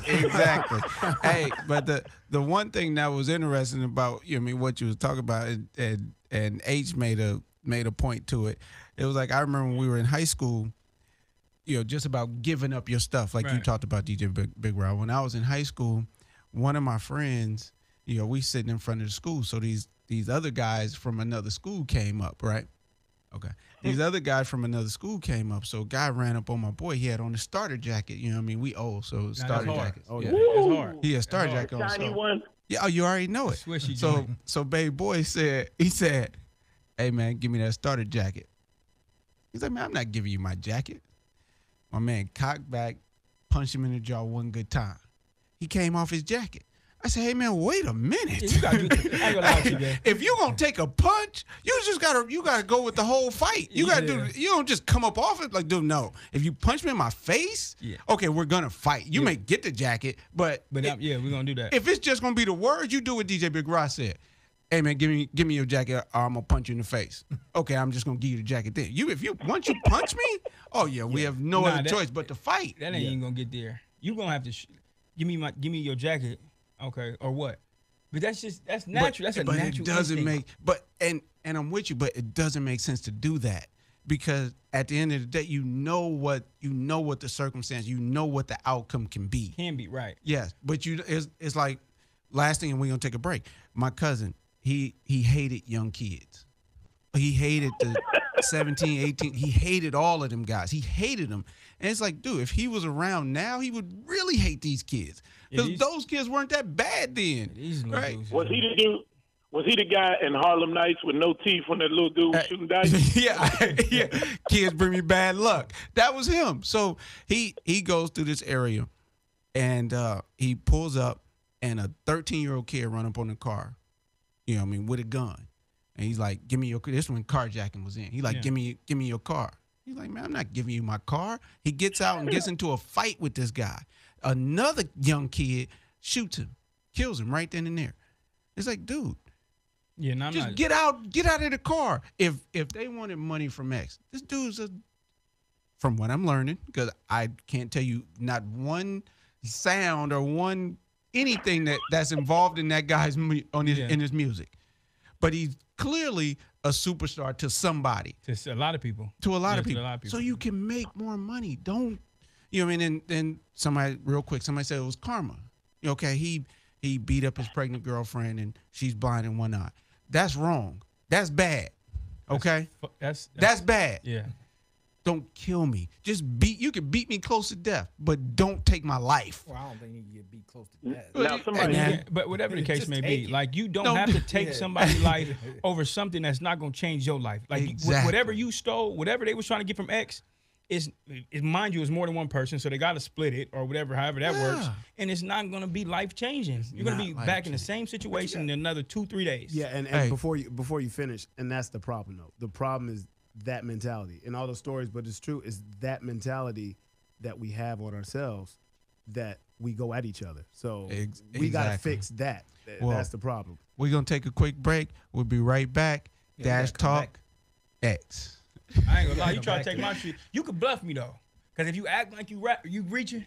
[SPEAKER 1] Hey, but the one thing that was interesting about what you was talking about, and H made a point to it. It was like, I remember when we were in high school, just about giving up your stuff, like you talked about, DJ Big Rob. When I was in high school, one of my friends, we sitting in front of the school, so these other guys from another school came up, right? Okay. These other guys from another school came up, so a guy ran up on my boy. He had on a starter jacket. We old, so starter jackets.
[SPEAKER 2] Oh yeah, that's hard.
[SPEAKER 1] He had starter jacket on.
[SPEAKER 6] Shiny one.
[SPEAKER 1] Yeah, you already know it. So baby boy said, "Hey man, give me that starter jacket." He's like, "Man, I'm not giving you my jacket." My man cocked back, punched him in the jaw one good time. He came off his jacket. I said, "Hey man, wait a minute.
[SPEAKER 2] Yeah, I ain't gonna lie to you, man.
[SPEAKER 1] If you gonna take a punch, you gotta go with the whole fight. You gotta you don't just come up off it like, dude, no. If you punch me in my face, okay, we're gonna fight. You may get the jacket, but
[SPEAKER 2] we're gonna do that.
[SPEAKER 1] If it's just gonna be the words, you do what DJ Big Ross said. Hey man, give me your jacket, or I'm gonna punch you in the face. Okay, I'm just gonna give you the jacket then. Once you punch me, we have no other choice but to fight.
[SPEAKER 2] That ain't even gonna get there. You gonna have to give me your jacket. Okay, or what? But that's natural. That's a natural
[SPEAKER 1] it doesn't
[SPEAKER 2] instinct.
[SPEAKER 1] and I'm with you, but it doesn't make sense to do that, because at the end of the day, you know what the circumstance, what the outcome can be.
[SPEAKER 2] Can be, right.
[SPEAKER 1] Yes, but it's like, last thing, and we're gonna take a break. My cousin, he hated young kids. He hated the 17, 18. He hated all of them guys. He hated them. And it's like, dude, if he was around now, he would really hate these kids. Because those kids weren't that bad then. Right?
[SPEAKER 6] Was he the dude? Was he the guy in Harlem Nights with no teeth when that little dude was shooting dice?
[SPEAKER 1] yeah. Kids bring me bad luck. That was him. So he goes through this area, and he pulls up, and a 13-year-old kid run up on the car, with a gun. And he's like, "Give me your." This when carjacking was in. He's like, "Give me your car." He's like, "Man, I'm not giving you my car." He gets out and gets into a fight with this guy. Another young kid shoots him, kills him right then and there. It's like, dude, get out of the car. If they wanted money from X, this dude's from what I'm learning, because I can't tell you not one sound or anything that's involved in that guy's in his music, but he's clearly a superstar to somebody.
[SPEAKER 2] To a lot of people.
[SPEAKER 1] To a lot of people. So you can make more money. Don't, and then somebody said it was karma. Okay, he beat up his pregnant girlfriend and she's blind in one eye. That's wrong. That's bad. Okay? That's bad.
[SPEAKER 2] Yeah.
[SPEAKER 1] Don't kill me. You can beat me close to death, but don't take my life.
[SPEAKER 3] Well, I don't think you can get beat close to death.
[SPEAKER 2] But whatever the case may be, like, you don't have to take somebody's life over something that's not going to change your life. Like, whatever you stole, whatever they was trying to get from X, mind you, it's more than one person, so they got to split it or whatever, however that works. And it's not going to be life changing. You're going to be back in the same situation in another 2-3 days.
[SPEAKER 4] Yeah, and before you finish, and that's the problem though. The problem is that mentality and all those stories, but it's true, is that mentality that we have on ourselves, that we go at each other. So we got to fix that. That's the problem.
[SPEAKER 1] We're going to take a quick break. We'll be right back. Dash Talk X.
[SPEAKER 2] I ain't gonna lie, you try to take my shit. You could bluff me though, because if you act like you reaching,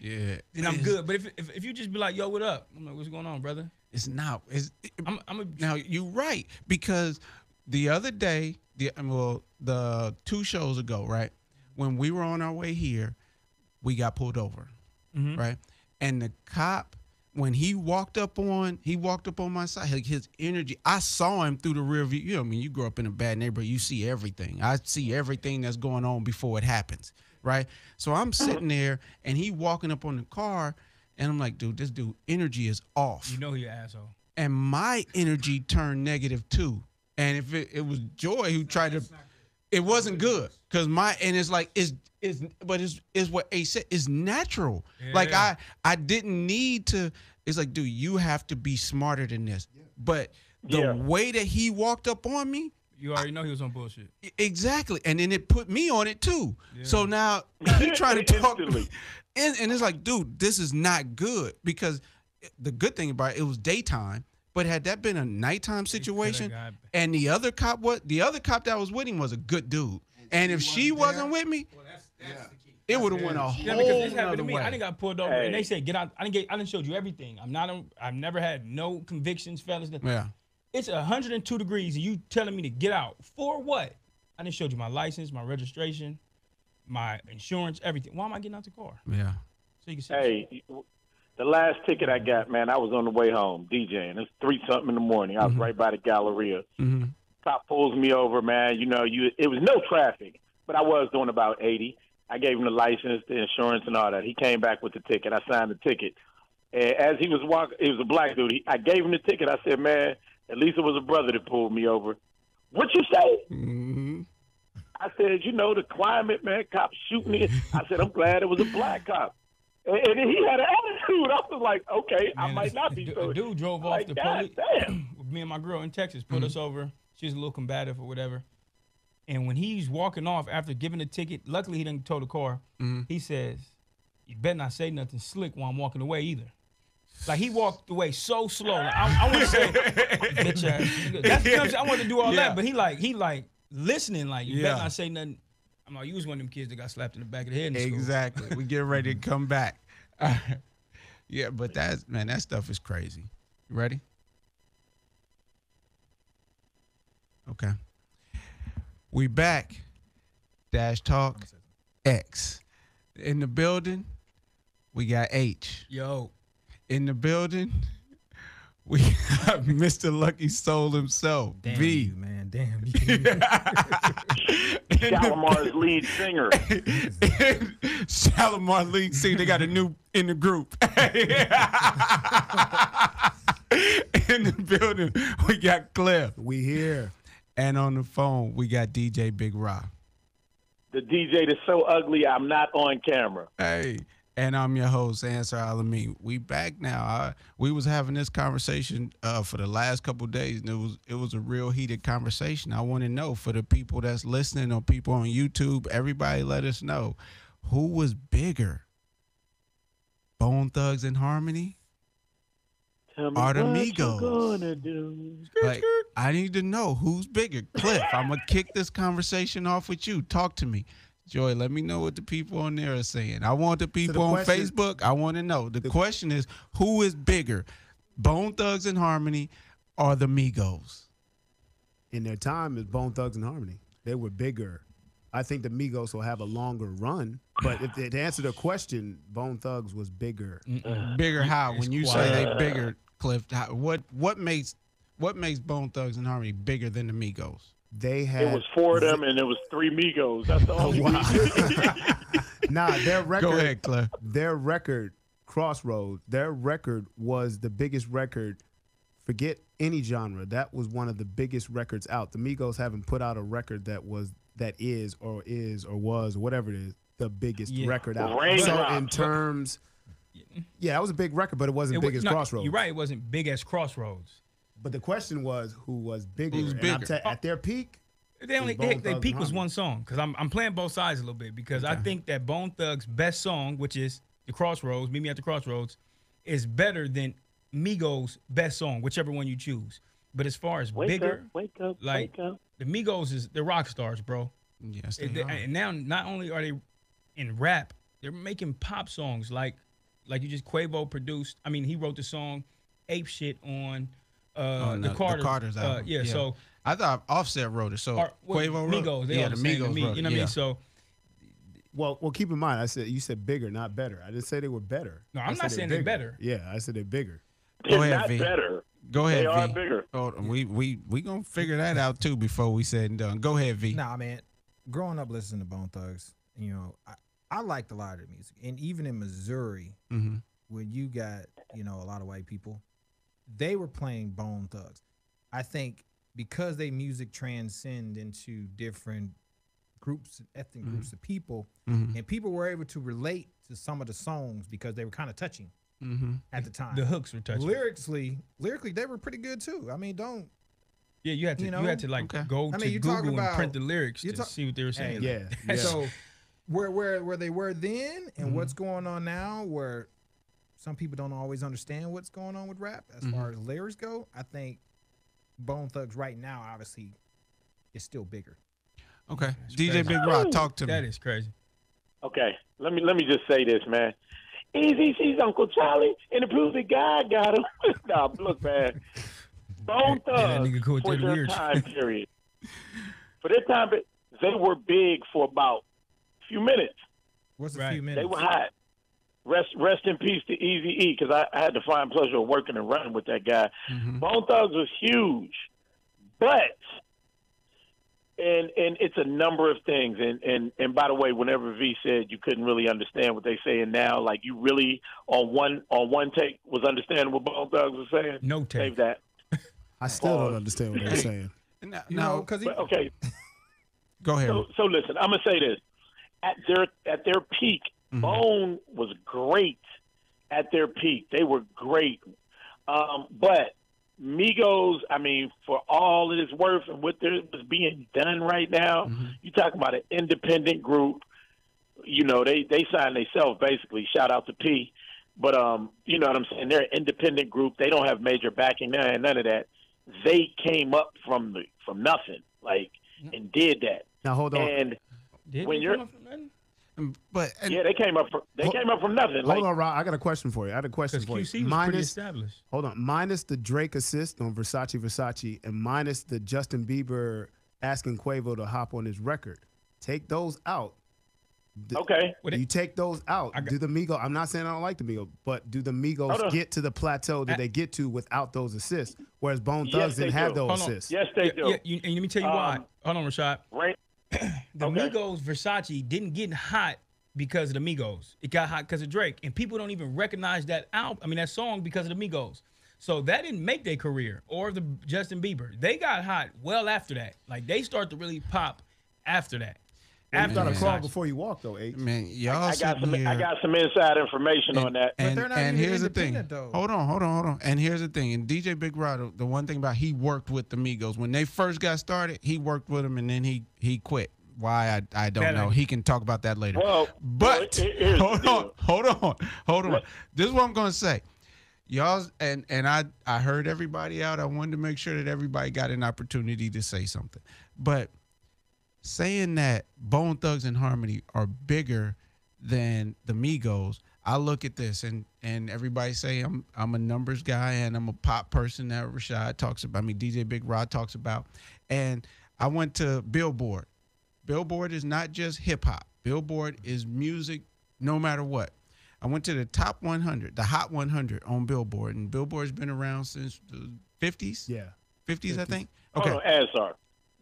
[SPEAKER 2] then I'm good. But if you just be like, "Yo, what up?" I'm like, "What's going on, brother?"
[SPEAKER 1] It's not. Now you're right, because the other day, the 2 shows ago, right, when we were on our way here, we got pulled over, right, and the cop, when he walked up on my side, like, his energy, I saw him through the rear view. You grow up in a bad neighborhood, you see everything. I see everything that's going on before it happens, right? So I'm sitting there, and he walking up on the car, and I'm like, dude, this dude energy is off.
[SPEAKER 2] You know he an asshole.
[SPEAKER 1] And my energy turned negative too. And if it was Joy who tried to, it wasn't good, because it's like, it's what Ace said. It's natural. Yeah. Like I didn't need to. It's like, dude, you have to be smarter than this. Yeah. But the way that he walked up on me,
[SPEAKER 2] you already know he was on bullshit.
[SPEAKER 1] Exactly, and then it put me on it too. Yeah. So now he trying to talk to me, and it's like, dude, this is not good, because the good thing about it was daytime. But had that been a nighttime situation, and the other cop that was with him was a good dude, And if she wasn't with me, it would have went a
[SPEAKER 2] Yeah, because this
[SPEAKER 1] whole
[SPEAKER 2] happened to
[SPEAKER 1] other
[SPEAKER 2] me. I
[SPEAKER 1] way.
[SPEAKER 2] didn't got pulled over,
[SPEAKER 6] Hey.
[SPEAKER 2] and they said, "Get out." I didn't showed you everything. I've never had no convictions, fellas.
[SPEAKER 1] Yeah.
[SPEAKER 2] It's 102 degrees, and you telling me to get out for what? I didn't showed you my license, my registration, my insurance, everything. Why am I getting out the car?
[SPEAKER 1] Yeah.
[SPEAKER 2] So you can see.
[SPEAKER 6] Hey, the last ticket I got, man, I was on the way home DJing. It's 3-something in the morning. I was right by the Galleria.
[SPEAKER 1] Mm-hmm.
[SPEAKER 6] Cop pulls me over, man. You know, it was no traffic, but I was doing about 80. I gave him the license, the insurance, and all that. He came back with the ticket. I signed the ticket. And as he was walking, it was a black dude. I gave him the ticket. I said, man, at least it was a brother that pulled me over. What you say?
[SPEAKER 1] Mm-hmm.
[SPEAKER 6] I said, you know, the climate, man, cops shooting me. I said, I'm glad it was a black cop. And he had an attitude. I was like, okay, I
[SPEAKER 2] Man,
[SPEAKER 6] might not be.
[SPEAKER 2] A dude drove off
[SPEAKER 6] like,
[SPEAKER 2] the
[SPEAKER 6] God
[SPEAKER 2] police.
[SPEAKER 6] damn.
[SPEAKER 2] With me and my girl in Texas, pulled us over. She was a little combative or whatever. And when he's walking off after giving the ticket, luckily he didn't tow the car. He says, "You better not say nothing slick while I'm walking away either." Like he walked away so slow. Like, I want to say, bitch ass. That's, you know what I'm saying? I wanted to do all that, but he like listening. Like you better not say nothing. I'm like, you was one of them kids that got slapped in the back of the head in school.
[SPEAKER 1] Exactly. We get ready to come back. Yeah, but that stuff is crazy. You ready? Okay. We back. Dash Talk X. In the building, we got H.
[SPEAKER 2] Yo.
[SPEAKER 1] In the building, we got Mr. Lucky Soul himself.
[SPEAKER 3] Damn
[SPEAKER 1] V.
[SPEAKER 3] you, man. Damn you.
[SPEAKER 6] Shalimar's lead singer.
[SPEAKER 1] Shalimar lead singer. They got a new in the group. In the building, we got Cliff.
[SPEAKER 4] We here.
[SPEAKER 1] And on the phone, we got DJ Big Rock.
[SPEAKER 6] The DJ that's so ugly, I'm not on camera.
[SPEAKER 1] Hey, and I'm your host, Answer Alameen. We back now. We was having this conversation for the last couple of days, and it was a real heated conversation. I want to know, for the people that's listening or people on YouTube, everybody let us know, who was bigger, Bone Thugs and Harmony
[SPEAKER 6] Tell me
[SPEAKER 1] or the
[SPEAKER 6] what you
[SPEAKER 1] Migos?
[SPEAKER 6] gonna do.
[SPEAKER 1] Like, I need to know who's bigger. Cliff, I'm going to kick this conversation off with you. Talk to me. Joy, let me know what the people on there are saying. I want the people on Facebook. I want to know. The question is, who is bigger, Bone Thugs and Harmony or the Migos?
[SPEAKER 4] In their time, it's Bone Thugs and Harmony. They were bigger. I think the Migos will have a longer run. But to answer the question, Bone Thugs was bigger.
[SPEAKER 1] Bigger how? When you say they bigger, Cliff, what makes Bone Thugs and Harmony bigger than the Migos?
[SPEAKER 4] They had.
[SPEAKER 6] It was 4 of them, and it was 3 Migos. That's the only
[SPEAKER 4] Nah, their record.
[SPEAKER 1] Go ahead, Cliff.
[SPEAKER 4] Their record, Crossroads. Their record was the biggest record. Forget any genre. That was one of the biggest records out. The Migos haven't put out a record that is or was or whatever it is the biggest record out. So in terms, that was a big record, but it wasn't big as Crossroads.
[SPEAKER 2] You're right. It wasn't big as Crossroads.
[SPEAKER 4] But the question was, who was bigger?
[SPEAKER 1] Who's bigger?
[SPEAKER 4] At their peak,
[SPEAKER 2] Their peak was one song, because I'm playing both sides a little bit, because I think that Bone Thugs' best song, which is the Crossroads, Meet Me at the Crossroads, is better than Migos' best song, whichever one you choose. But as far as bigger,
[SPEAKER 6] wake up,
[SPEAKER 2] like the Migos they're rock stars, bro.
[SPEAKER 1] Yes, they are.
[SPEAKER 2] And now not only are they in rap, they're making pop songs like you just Quavo produced. I mean, he wrote the song "Ape Shit" on the
[SPEAKER 1] Carter's album.
[SPEAKER 2] So
[SPEAKER 1] I thought Offset wrote it. So Quavo wrote
[SPEAKER 2] Migos,
[SPEAKER 1] it. Yeah, the Migos wrote it.
[SPEAKER 2] You know what I mean? So
[SPEAKER 4] well, keep in mind, you said bigger, not better. I didn't say they were better.
[SPEAKER 2] no, I'm not saying they're better.
[SPEAKER 4] Yeah, I said they're bigger.
[SPEAKER 6] They're
[SPEAKER 1] Go ahead,
[SPEAKER 6] not
[SPEAKER 1] V.
[SPEAKER 6] better.
[SPEAKER 1] Go ahead,
[SPEAKER 6] They are
[SPEAKER 1] V.
[SPEAKER 6] bigger.
[SPEAKER 1] Oh, we gonna figure that out too before we said and done. Go ahead, V.
[SPEAKER 3] Nah, man. Growing up listening to Bone Thugs, I liked a lot of their music. And even in Missouri, when you got, a lot of white people, they were playing Bone Thugs. I think because they music transcend into different groups, ethnic groups of people, and people were able to relate to some of the songs because they were kind of touching at the time.
[SPEAKER 2] The hooks were touching.
[SPEAKER 3] Lyrically, they were pretty good too. I mean,
[SPEAKER 2] You had to go to
[SPEAKER 3] you
[SPEAKER 2] Google
[SPEAKER 3] talk
[SPEAKER 2] and
[SPEAKER 3] about-
[SPEAKER 2] print the lyrics to see what they were saying.
[SPEAKER 4] Yeah.
[SPEAKER 3] So where they were then and what's going on now, where some people don't always understand what's going on with rap as far as lyrics go, I think Bone Thugs right now obviously is still bigger.
[SPEAKER 1] Okay.
[SPEAKER 2] That's
[SPEAKER 1] DJ
[SPEAKER 2] crazy.
[SPEAKER 1] Big Rod, talk to
[SPEAKER 2] That
[SPEAKER 1] me.
[SPEAKER 2] is crazy.
[SPEAKER 6] Okay, let me just say this, man. Easy sees Uncle Charlie and the proof that God got him. Nah, look, man. Bone
[SPEAKER 2] Hey, that
[SPEAKER 6] Thugs
[SPEAKER 2] nigga cool with
[SPEAKER 6] for
[SPEAKER 2] that
[SPEAKER 6] their
[SPEAKER 2] weird
[SPEAKER 6] time
[SPEAKER 2] shit.
[SPEAKER 6] period. For their time, they were big for about a few minutes.
[SPEAKER 3] What's a
[SPEAKER 2] Right.
[SPEAKER 3] few minutes?
[SPEAKER 6] They were hot. Rest in peace to Easy E, because I had the fine pleasure of working and running with that guy. Bone Thugs was huge, but and it's a number of things. And by the way, whenever V said you couldn't really understand what they saying now, like you really on one take was understanding what Bone Thugs was saying.
[SPEAKER 2] No take.
[SPEAKER 6] Save that.
[SPEAKER 4] I still don't understand what they're saying.
[SPEAKER 1] Now,
[SPEAKER 3] because
[SPEAKER 6] Okay,
[SPEAKER 1] go ahead.
[SPEAKER 6] so listen, I'm gonna say this: at their peak, Bone was great. At their peak, they were great. But Migos, I mean, for all it is worth and what was being done right now, you talk about an independent group. You know, they signed themselves basically. Shout out to P. But you know what I'm saying? They're an independent group. They don't have major backing, none of that. They came up from nothing, like, and did that.
[SPEAKER 4] Now hold on.
[SPEAKER 6] And
[SPEAKER 2] Did
[SPEAKER 6] when
[SPEAKER 2] they
[SPEAKER 6] you're
[SPEAKER 2] come up from nothing?
[SPEAKER 6] yeah, they came up from nothing.
[SPEAKER 4] Hold on, Rod. I got a question for you. I had a question
[SPEAKER 2] Because
[SPEAKER 4] for you.
[SPEAKER 2] QC was pretty established.
[SPEAKER 4] Hold on. Minus the Drake assist on Versace, and minus the Justin Bieber asking Quavo to hop on his record. Take those out.
[SPEAKER 6] Okay.
[SPEAKER 4] You take those out. Do the Migos? I'm not saying I don't like the Migos, but do the Migos get to the plateau that they get to without those assists? Whereas Bone Thugs didn't have those assists.
[SPEAKER 6] Yes, they do.
[SPEAKER 2] Yeah, and let me tell you why. Hold on, Rashad.
[SPEAKER 6] Right.
[SPEAKER 2] The Migos Versace didn't get hot because of the Migos. It got hot because of Drake, and people don't even recognize that that song because of the Migos. So that didn't make their career or the Justin Bieber. They got hot well after that. Like they start to really pop after that.
[SPEAKER 4] You got to crawl
[SPEAKER 2] Versace.
[SPEAKER 4] before you walk, though, H.
[SPEAKER 1] Man, y'all
[SPEAKER 6] I got
[SPEAKER 1] sitting here.
[SPEAKER 6] some inside information on that.
[SPEAKER 3] But they're not even
[SPEAKER 1] here's the thing.
[SPEAKER 3] independent, though.
[SPEAKER 1] Hold on. And here's the thing. And DJ Big Rod, the one thing about he worked with the Migos when they first got started. He worked with them and then he quit. Why I don't know. He can talk about that later.
[SPEAKER 6] Well,
[SPEAKER 1] but
[SPEAKER 6] here's the
[SPEAKER 1] hold on. This is what I'm gonna say. Y'all and I heard everybody out. I wanted to make sure that everybody got an opportunity to say something. But saying that Bone Thugs and Harmony are bigger than the Migos, I look at this and everybody say I'm a numbers guy and I'm a pop person that Rashad talks about. I mean DJ Big Rod talks about. And I went to Billboard. Billboard is not just hip hop. Billboard is music no matter what. I went to the top 100, the hot 100 on Billboard, and Billboard's been around since the 50s.
[SPEAKER 4] Yeah.
[SPEAKER 1] 50s, I think.
[SPEAKER 6] Okay.
[SPEAKER 1] Okay.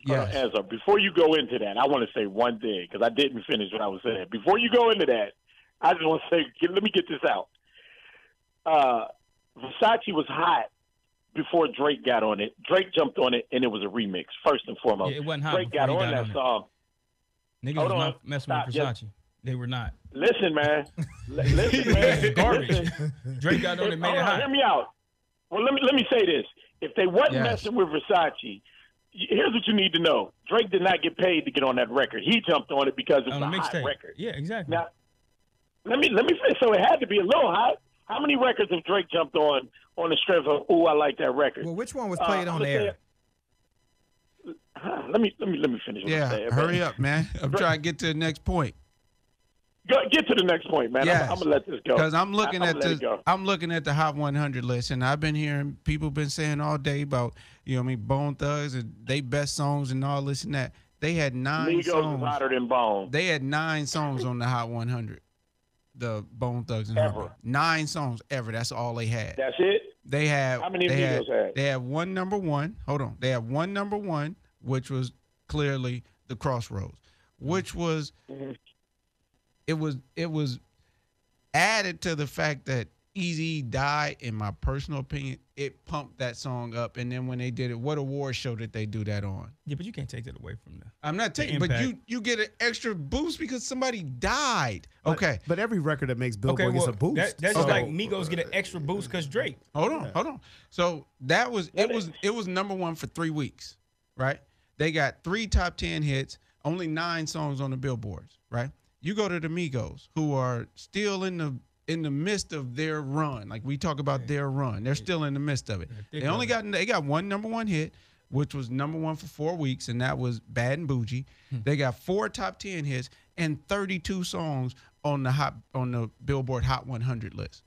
[SPEAKER 6] Hold on, Azar. Before you go into that, I want to say one thing because I didn't finish what I was saying. Before you go into that, I just want to say, let me get this out. Versace was hot before Drake got on it. Drake jumped on it, and it was a remix, first and foremost.
[SPEAKER 2] Yeah, it wasn't hot
[SPEAKER 6] Drake
[SPEAKER 2] before
[SPEAKER 6] got
[SPEAKER 2] he
[SPEAKER 6] on
[SPEAKER 2] got
[SPEAKER 6] that
[SPEAKER 2] on
[SPEAKER 6] song.
[SPEAKER 2] Niggas
[SPEAKER 6] Hold
[SPEAKER 2] was
[SPEAKER 6] on.
[SPEAKER 2] not messing
[SPEAKER 6] Stop.
[SPEAKER 2] with Versace. They were not.
[SPEAKER 6] Listen, man. Listen, man.
[SPEAKER 2] Garbage.
[SPEAKER 6] Listen.
[SPEAKER 2] Drake got on and made it hot.
[SPEAKER 6] Hear me out. Well, let me say this. If they wasn't
[SPEAKER 1] Yes.
[SPEAKER 6] messing with Versace, here's what you need to know. Drake did not get paid to get on that record. He jumped on it because it was
[SPEAKER 2] On
[SPEAKER 6] a
[SPEAKER 2] the
[SPEAKER 6] hot
[SPEAKER 2] mixtape.
[SPEAKER 6] record.
[SPEAKER 2] Yeah, exactly.
[SPEAKER 6] Now, let me finish. So it had to be a little hot. How many records have Drake jumped on the strength of, "Ooh, I like that record"?
[SPEAKER 3] Well, which one was played on
[SPEAKER 6] I'm gonna
[SPEAKER 3] air?
[SPEAKER 6] Let me finish what I'm saying.
[SPEAKER 1] Yeah, hurry up, man. I'm trying to get to the next point.
[SPEAKER 6] Get to the next point, man.
[SPEAKER 1] Yes.
[SPEAKER 6] I'm gonna let this go
[SPEAKER 1] Because I'm looking
[SPEAKER 6] I'm
[SPEAKER 1] at
[SPEAKER 6] gonna let it go.
[SPEAKER 1] I'm looking at the Hot 100 list, and I've been hearing people been saying all day about Bone Thugs and they best songs and all this and that. They had 9
[SPEAKER 6] Migos is
[SPEAKER 1] songs.
[SPEAKER 6] hotter than Bone.
[SPEAKER 1] They had 9 songs on the Hot 100. The Bone Thugs and
[SPEAKER 6] Ever.
[SPEAKER 1] Harmony. 9 songs ever. That's all they had.
[SPEAKER 6] That's it.
[SPEAKER 1] They had
[SPEAKER 6] How many
[SPEAKER 1] they
[SPEAKER 6] Migos had?
[SPEAKER 1] They had one number one. Hold on. They had one number one, which was clearly the Crossroads, which was it was added to the fact that Eazy died. In my personal opinion, it pumped that song up. And then when they did it, what award show did they do that on?
[SPEAKER 2] Yeah, but you can't take that away from them.
[SPEAKER 1] I'm not taking, but
[SPEAKER 2] impact.
[SPEAKER 1] you get an extra boost because somebody died. Okay.
[SPEAKER 4] But every record that makes Billboard gets a boost.
[SPEAKER 2] That's
[SPEAKER 4] So-
[SPEAKER 2] just like Migos get an extra boost because Drake.
[SPEAKER 1] Hold on. So that was it was number one for 3 weeks, right? They got 3 top 10 hits, only 9 songs on the billboards, right? You go to the Migos, who are still in the midst of their run. Like we talk about their run. They're still in the midst of it. They got one number one hit. which was #1 for 4 weeks, and that was Bad and Bougie. They got 4 top 10 hits and 32 songs on the Billboard Hot 100 list.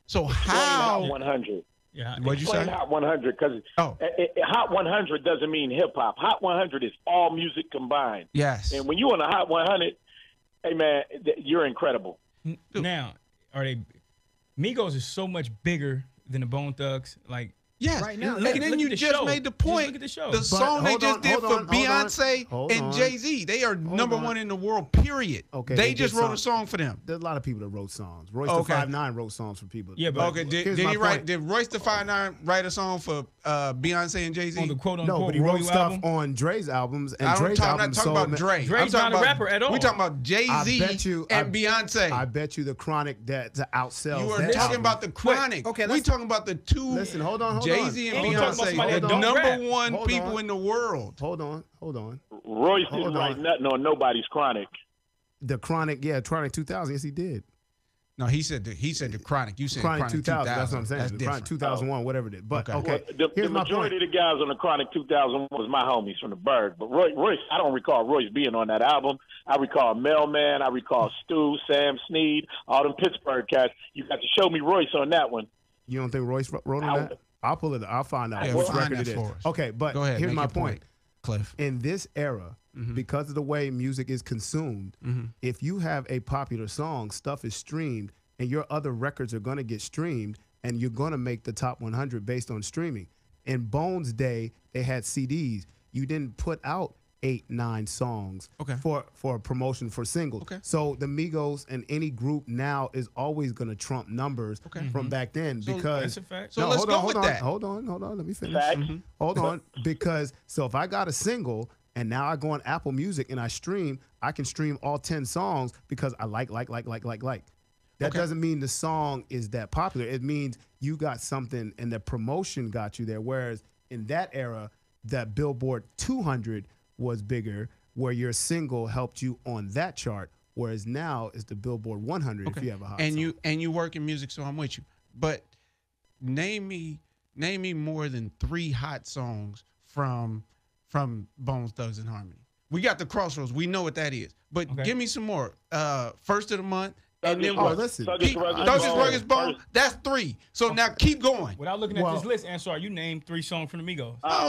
[SPEAKER 1] So how?
[SPEAKER 6] Hot 100.
[SPEAKER 2] Yeah.
[SPEAKER 1] What'd you
[SPEAKER 6] Explain
[SPEAKER 1] say?
[SPEAKER 6] Hot 100 because Hot 100 doesn't mean hip hop. Hot 100 is all music combined.
[SPEAKER 1] Yes.
[SPEAKER 6] And when you on the Hot 100, hey man, you're incredible.
[SPEAKER 2] Now, are they? Migos is so much bigger than the Bone Thugs. Like,
[SPEAKER 1] Yes.
[SPEAKER 3] Right now,
[SPEAKER 1] and
[SPEAKER 3] look
[SPEAKER 1] then
[SPEAKER 2] at
[SPEAKER 1] you
[SPEAKER 2] the
[SPEAKER 1] just
[SPEAKER 2] show.
[SPEAKER 1] made the
[SPEAKER 2] Just
[SPEAKER 1] point.
[SPEAKER 2] look at the show.
[SPEAKER 1] The song they
[SPEAKER 4] hold
[SPEAKER 1] just
[SPEAKER 4] on,
[SPEAKER 1] did
[SPEAKER 4] hold
[SPEAKER 1] for
[SPEAKER 4] on, hold on,
[SPEAKER 1] Beyonce
[SPEAKER 4] hold
[SPEAKER 1] and
[SPEAKER 4] on.
[SPEAKER 1] Jay-Z. They are
[SPEAKER 4] Hold
[SPEAKER 1] #1
[SPEAKER 4] on.
[SPEAKER 1] in the world, period.
[SPEAKER 4] Okay,
[SPEAKER 1] They
[SPEAKER 4] they
[SPEAKER 1] just
[SPEAKER 4] did
[SPEAKER 1] wrote a
[SPEAKER 4] song.
[SPEAKER 1] song for them.
[SPEAKER 4] There's a lot of people that wrote songs. Royce
[SPEAKER 1] Okay.
[SPEAKER 4] the 5'9" wrote songs for people.
[SPEAKER 2] Yeah, but
[SPEAKER 1] Okay, did
[SPEAKER 4] here's
[SPEAKER 1] he
[SPEAKER 4] my
[SPEAKER 1] write?
[SPEAKER 4] point.
[SPEAKER 1] Did Royce the 5'9" write a song for Beyonce and Jay-Z?
[SPEAKER 2] on the quote
[SPEAKER 4] No,
[SPEAKER 2] unquote
[SPEAKER 4] but he wrote
[SPEAKER 2] Royal
[SPEAKER 4] stuff
[SPEAKER 2] album.
[SPEAKER 4] on Dre's albums, and
[SPEAKER 1] I don't
[SPEAKER 4] Dre's
[SPEAKER 1] talk, I'm not
[SPEAKER 4] albums
[SPEAKER 1] talking
[SPEAKER 4] sold
[SPEAKER 1] about Dre.
[SPEAKER 2] Dre's
[SPEAKER 1] I'm talking
[SPEAKER 2] not a
[SPEAKER 1] about,
[SPEAKER 2] rapper at all.
[SPEAKER 1] We talking about
[SPEAKER 4] I
[SPEAKER 1] Jay-Z
[SPEAKER 4] bet you-
[SPEAKER 1] and Beyonce.
[SPEAKER 4] I bet you the Chronic that outsells.
[SPEAKER 1] You are
[SPEAKER 4] that
[SPEAKER 1] talking
[SPEAKER 4] album.
[SPEAKER 1] about the Chronic.
[SPEAKER 3] okay,
[SPEAKER 1] we
[SPEAKER 3] let's-
[SPEAKER 1] talking about the two.
[SPEAKER 4] Listen, hold on.
[SPEAKER 1] Jay-Z and
[SPEAKER 2] Ain't talking about
[SPEAKER 1] Beyonce,
[SPEAKER 2] somebody
[SPEAKER 1] the
[SPEAKER 2] that don't rap.
[SPEAKER 1] #1
[SPEAKER 4] Hold
[SPEAKER 1] people
[SPEAKER 4] on.
[SPEAKER 1] in the world.
[SPEAKER 4] Hold on.
[SPEAKER 6] Royce
[SPEAKER 4] Hold
[SPEAKER 6] didn't write
[SPEAKER 4] on.
[SPEAKER 6] nothing on nobody's Chronic.
[SPEAKER 4] The Chronic, yeah, Chronic 2000. Yes, he did.
[SPEAKER 1] No, he said the Chronic. You said
[SPEAKER 4] Chronic
[SPEAKER 1] Chronic
[SPEAKER 4] 2000. That's what I'm saying.
[SPEAKER 1] That's
[SPEAKER 4] The
[SPEAKER 1] different.
[SPEAKER 4] Chronic 2001, whatever it is. But
[SPEAKER 1] Okay.
[SPEAKER 4] okay,
[SPEAKER 6] Well, the
[SPEAKER 4] here's my point.
[SPEAKER 6] majority of the guys on the Chronic 2001 was my homies from the Berg. But Royce, I don't recall Royce being on that album. I recall Mailman. I recall Stu, Sam Snead, all them Pittsburgh cats. You got to show me Royce on that one.
[SPEAKER 4] You don't think Royce wrote on that? I'll pull it. I'll find out
[SPEAKER 1] Yeah,
[SPEAKER 4] which
[SPEAKER 1] find
[SPEAKER 4] record
[SPEAKER 1] that
[SPEAKER 4] it is.
[SPEAKER 1] for us.
[SPEAKER 4] Okay, but
[SPEAKER 1] Go ahead.
[SPEAKER 4] here's
[SPEAKER 1] make
[SPEAKER 4] my
[SPEAKER 1] your
[SPEAKER 4] point.
[SPEAKER 1] Cliff.
[SPEAKER 4] In this era, because of the way music is consumed, if you have a popular song, stuff is streamed, and your other records are going to get streamed, and you're going to make the top 100 based on streaming. In Bones' day, they had CDs. You didn't put out 8, 9 songs for a promotion for singles.
[SPEAKER 1] Okay.
[SPEAKER 4] So the Migos and any group now is always going to trump numbers from back then because
[SPEAKER 2] That's a fact.
[SPEAKER 1] So let's
[SPEAKER 4] hold
[SPEAKER 1] go
[SPEAKER 4] on,
[SPEAKER 1] with
[SPEAKER 4] hold on,
[SPEAKER 1] that.
[SPEAKER 4] Hold on. Let me finish.
[SPEAKER 6] Facts.
[SPEAKER 4] Hold on, because so if I got a single and now I go on Apple Music and I stream, I can stream all 10 songs because I like. That doesn't mean the song is that popular. It means you got something and the promotion got you there. Whereas in that era, that Billboard 200 was bigger, where your single helped you on that chart. Whereas now it's the Billboard 100 if you have a hot song.
[SPEAKER 1] You work in music, so I'm with you. But name me more than 3 hot songs from Bones Thugs and Harmony. We got the Crossroads. We know what that is. But give me some more. First of the month. And then what?
[SPEAKER 4] listen.
[SPEAKER 1] Thuggish Rugged Bone. That's 3. So now keep going.
[SPEAKER 2] Without looking at this list, Ansar, you named 3 songs from the Migos.
[SPEAKER 1] I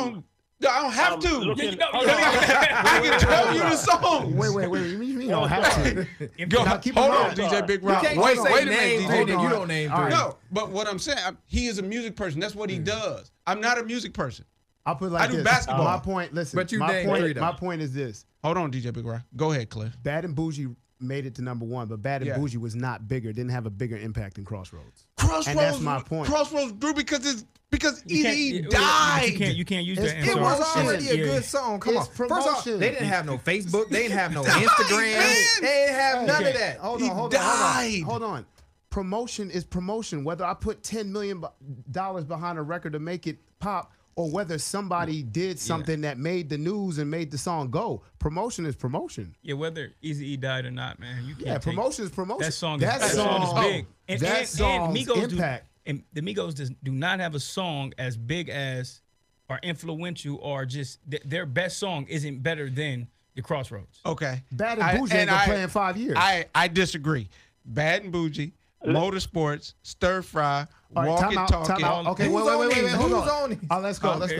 [SPEAKER 1] don't have to.
[SPEAKER 6] looking-
[SPEAKER 1] I can tell you the songs.
[SPEAKER 4] Wait. You don't have to.
[SPEAKER 1] Go.
[SPEAKER 4] Now, keep
[SPEAKER 1] Hold
[SPEAKER 4] in
[SPEAKER 1] on,
[SPEAKER 4] mind.
[SPEAKER 1] DJ Big
[SPEAKER 3] You
[SPEAKER 1] Rock.
[SPEAKER 3] can't
[SPEAKER 1] Wait
[SPEAKER 3] just say
[SPEAKER 1] a minute,
[SPEAKER 3] name
[SPEAKER 1] DJ
[SPEAKER 3] three,
[SPEAKER 1] Big
[SPEAKER 3] then you
[SPEAKER 1] Rock.
[SPEAKER 3] don't name
[SPEAKER 4] All
[SPEAKER 3] three.
[SPEAKER 4] right.
[SPEAKER 1] No, but what I'm saying, he is a music person. That's what he does. I'm not a music person.
[SPEAKER 4] I'll put it like
[SPEAKER 1] I do
[SPEAKER 4] this.
[SPEAKER 1] basketball.
[SPEAKER 4] My point, listen.
[SPEAKER 3] But you
[SPEAKER 4] my
[SPEAKER 3] named
[SPEAKER 4] point,
[SPEAKER 3] 3 though.
[SPEAKER 4] my point is this.
[SPEAKER 1] Hold on, DJ Big Rock. Go ahead, Cliff.
[SPEAKER 4] Bad and Bougie made it to #1, but Bad and
[SPEAKER 1] Yeah.
[SPEAKER 4] Bougie was not bigger, didn't have a bigger impact than Crossroads.
[SPEAKER 1] Crossroads.
[SPEAKER 4] And that's my point.
[SPEAKER 1] Crossroads grew because
[SPEAKER 2] You
[SPEAKER 1] Eazy
[SPEAKER 2] can't-
[SPEAKER 1] died.
[SPEAKER 2] You can't use
[SPEAKER 4] It's-
[SPEAKER 2] that.
[SPEAKER 4] it
[SPEAKER 3] It
[SPEAKER 2] Ansar.
[SPEAKER 3] was already a
[SPEAKER 2] Yeah.
[SPEAKER 3] good song. Come
[SPEAKER 4] It's
[SPEAKER 3] on. First off,
[SPEAKER 4] promotion.
[SPEAKER 3] they didn't have no Facebook. They didn't have no
[SPEAKER 1] Died,
[SPEAKER 3] Instagram.
[SPEAKER 1] man.
[SPEAKER 3] They didn't have none of that.
[SPEAKER 4] Hold
[SPEAKER 1] He
[SPEAKER 4] on,
[SPEAKER 1] died.
[SPEAKER 4] hold on. Promotion is promotion. Whether I put $10 million behind a record to make it pop, or whether somebody did something that made the news and made the song go. Promotion is promotion.
[SPEAKER 2] Yeah, whether Eazy-E died or not, man, you can't.
[SPEAKER 4] Yeah,
[SPEAKER 2] take-
[SPEAKER 4] promotion is promotion.
[SPEAKER 2] That song
[SPEAKER 4] That
[SPEAKER 2] is
[SPEAKER 4] song-
[SPEAKER 2] big.
[SPEAKER 4] that song's
[SPEAKER 2] Migos
[SPEAKER 4] impact.
[SPEAKER 2] And the Migos do not have a song as big as or influential or just their best song isn't better than the Crossroads.
[SPEAKER 1] Okay.
[SPEAKER 4] Bad and Bougie ain't gonna play in 5 years.
[SPEAKER 1] I disagree. Bad and Bougie, Motorsports, Stir Fry,
[SPEAKER 4] All right,
[SPEAKER 1] Walk
[SPEAKER 4] time
[SPEAKER 1] and
[SPEAKER 4] out,
[SPEAKER 1] Talking.
[SPEAKER 4] time out. Okay,
[SPEAKER 3] Who's
[SPEAKER 4] wait,
[SPEAKER 3] on these?
[SPEAKER 4] hold
[SPEAKER 3] Who's
[SPEAKER 4] on.
[SPEAKER 3] on these?
[SPEAKER 4] Let's go.
[SPEAKER 2] It's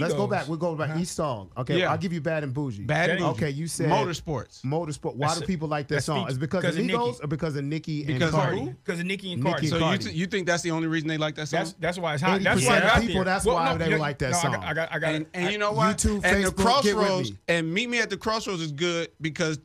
[SPEAKER 4] Let's go
[SPEAKER 2] Migos.
[SPEAKER 4] back. We'll go back. Each song. Okay,
[SPEAKER 1] Yeah.
[SPEAKER 4] I'll give you Bad and Bougie.
[SPEAKER 1] Bad and Bougie.
[SPEAKER 4] Okay, you said
[SPEAKER 1] Motorsports.
[SPEAKER 4] Motorsport. Why
[SPEAKER 2] That's
[SPEAKER 4] do
[SPEAKER 2] it.
[SPEAKER 4] people like that
[SPEAKER 2] That's
[SPEAKER 4] song?
[SPEAKER 2] feat-
[SPEAKER 4] Is it because of
[SPEAKER 2] because of
[SPEAKER 4] Migos
[SPEAKER 2] Nicki.
[SPEAKER 4] or because of Nicki and
[SPEAKER 1] Because of
[SPEAKER 4] Cardi?
[SPEAKER 1] who?
[SPEAKER 2] Because of Nicki and
[SPEAKER 4] Nicki
[SPEAKER 2] Cardi.
[SPEAKER 4] and
[SPEAKER 1] So
[SPEAKER 4] Cardi.
[SPEAKER 1] you think that's the only reason they like that song?
[SPEAKER 2] That's why it's hot. That's
[SPEAKER 4] 80%
[SPEAKER 2] why it's
[SPEAKER 4] of
[SPEAKER 2] out
[SPEAKER 4] people,
[SPEAKER 2] there.
[SPEAKER 4] that's
[SPEAKER 2] Well,
[SPEAKER 4] why
[SPEAKER 2] no,
[SPEAKER 4] they
[SPEAKER 2] no,
[SPEAKER 4] like that
[SPEAKER 2] no,
[SPEAKER 4] song.
[SPEAKER 2] I got
[SPEAKER 1] and you know what?
[SPEAKER 4] YouTube,
[SPEAKER 1] and the
[SPEAKER 4] Facebook, get with
[SPEAKER 1] Crossroads
[SPEAKER 4] me.
[SPEAKER 1] and Meet Me at the Crossroads is good because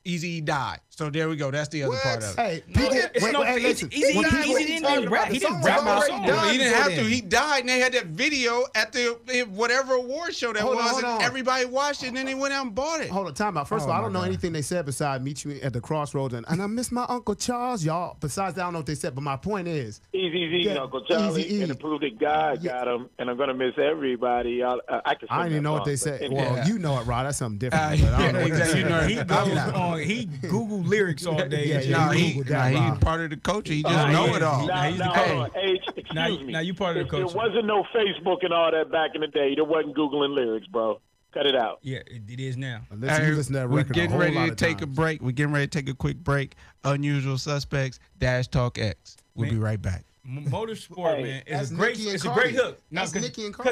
[SPEAKER 1] Eazy died. So there we go. That's the other part of it.
[SPEAKER 4] Hey,
[SPEAKER 2] No,
[SPEAKER 4] people,
[SPEAKER 2] it's
[SPEAKER 4] wait,
[SPEAKER 2] no-
[SPEAKER 4] hey,
[SPEAKER 2] it's
[SPEAKER 4] listen.
[SPEAKER 2] Easy.
[SPEAKER 4] When
[SPEAKER 2] Easy
[SPEAKER 4] people-
[SPEAKER 2] didn't even rap. He didn't
[SPEAKER 3] The
[SPEAKER 2] rap
[SPEAKER 3] song
[SPEAKER 2] on
[SPEAKER 3] was
[SPEAKER 2] the
[SPEAKER 3] already
[SPEAKER 2] song.
[SPEAKER 3] done.
[SPEAKER 1] He didn't
[SPEAKER 3] for
[SPEAKER 1] have to.
[SPEAKER 3] them.
[SPEAKER 1] He died, and they had that video at the whatever award show that
[SPEAKER 4] Hold on,
[SPEAKER 1] was,
[SPEAKER 4] hold
[SPEAKER 1] and
[SPEAKER 4] on.
[SPEAKER 1] everybody watched it, and then they went out and bought it.
[SPEAKER 4] Hold on, time out. First of all, I don't know anything they said besides meet you at the Crossroads and I miss my Uncle Charles, y'all. Besides that, I don't know what they said, but my point is,
[SPEAKER 6] Easy,
[SPEAKER 4] Yeah,
[SPEAKER 6] Uncle Charlie,
[SPEAKER 4] Eazy-E.
[SPEAKER 6] and to prove that God got him, and I'm gonna miss everybody. I can.
[SPEAKER 4] I didn't even know what they said. Well, you know it, Rod. That's something different. but I don't know what they
[SPEAKER 1] exactly.
[SPEAKER 4] said.
[SPEAKER 1] You know it.
[SPEAKER 2] He goes on. He Google lyrics all day.
[SPEAKER 4] Yeah,
[SPEAKER 2] and
[SPEAKER 4] yeah.
[SPEAKER 2] shit.
[SPEAKER 1] No,
[SPEAKER 4] you
[SPEAKER 1] he
[SPEAKER 4] Googled that, Rob.
[SPEAKER 1] part of the culture. He just
[SPEAKER 2] Oh,
[SPEAKER 1] know
[SPEAKER 2] yeah.
[SPEAKER 1] it all.
[SPEAKER 2] Nah, he's the
[SPEAKER 6] Now,
[SPEAKER 2] coach.
[SPEAKER 6] on, H. Excuse me.
[SPEAKER 2] Now you part of the
[SPEAKER 6] There
[SPEAKER 2] culture.
[SPEAKER 6] wasn't no Facebook and all that back in the day. There wasn't Googling lyrics, bro. Cut it out.
[SPEAKER 2] Yeah, it is now.
[SPEAKER 4] Listen, you listen to that
[SPEAKER 1] We're
[SPEAKER 4] record a
[SPEAKER 1] getting
[SPEAKER 4] whole
[SPEAKER 1] ready
[SPEAKER 4] lot
[SPEAKER 1] to
[SPEAKER 4] of
[SPEAKER 1] take a
[SPEAKER 4] times.
[SPEAKER 1] break. We're getting ready to take a quick break. Unusual Suspects, Dash Talk X. We'll be right back.
[SPEAKER 2] Motorsport,
[SPEAKER 6] Hey,
[SPEAKER 2] man,
[SPEAKER 4] that's
[SPEAKER 2] it's a great.
[SPEAKER 4] Nicki and
[SPEAKER 2] It's a great
[SPEAKER 4] Cardi.
[SPEAKER 2] hook.
[SPEAKER 4] That's Nicki and Cardi.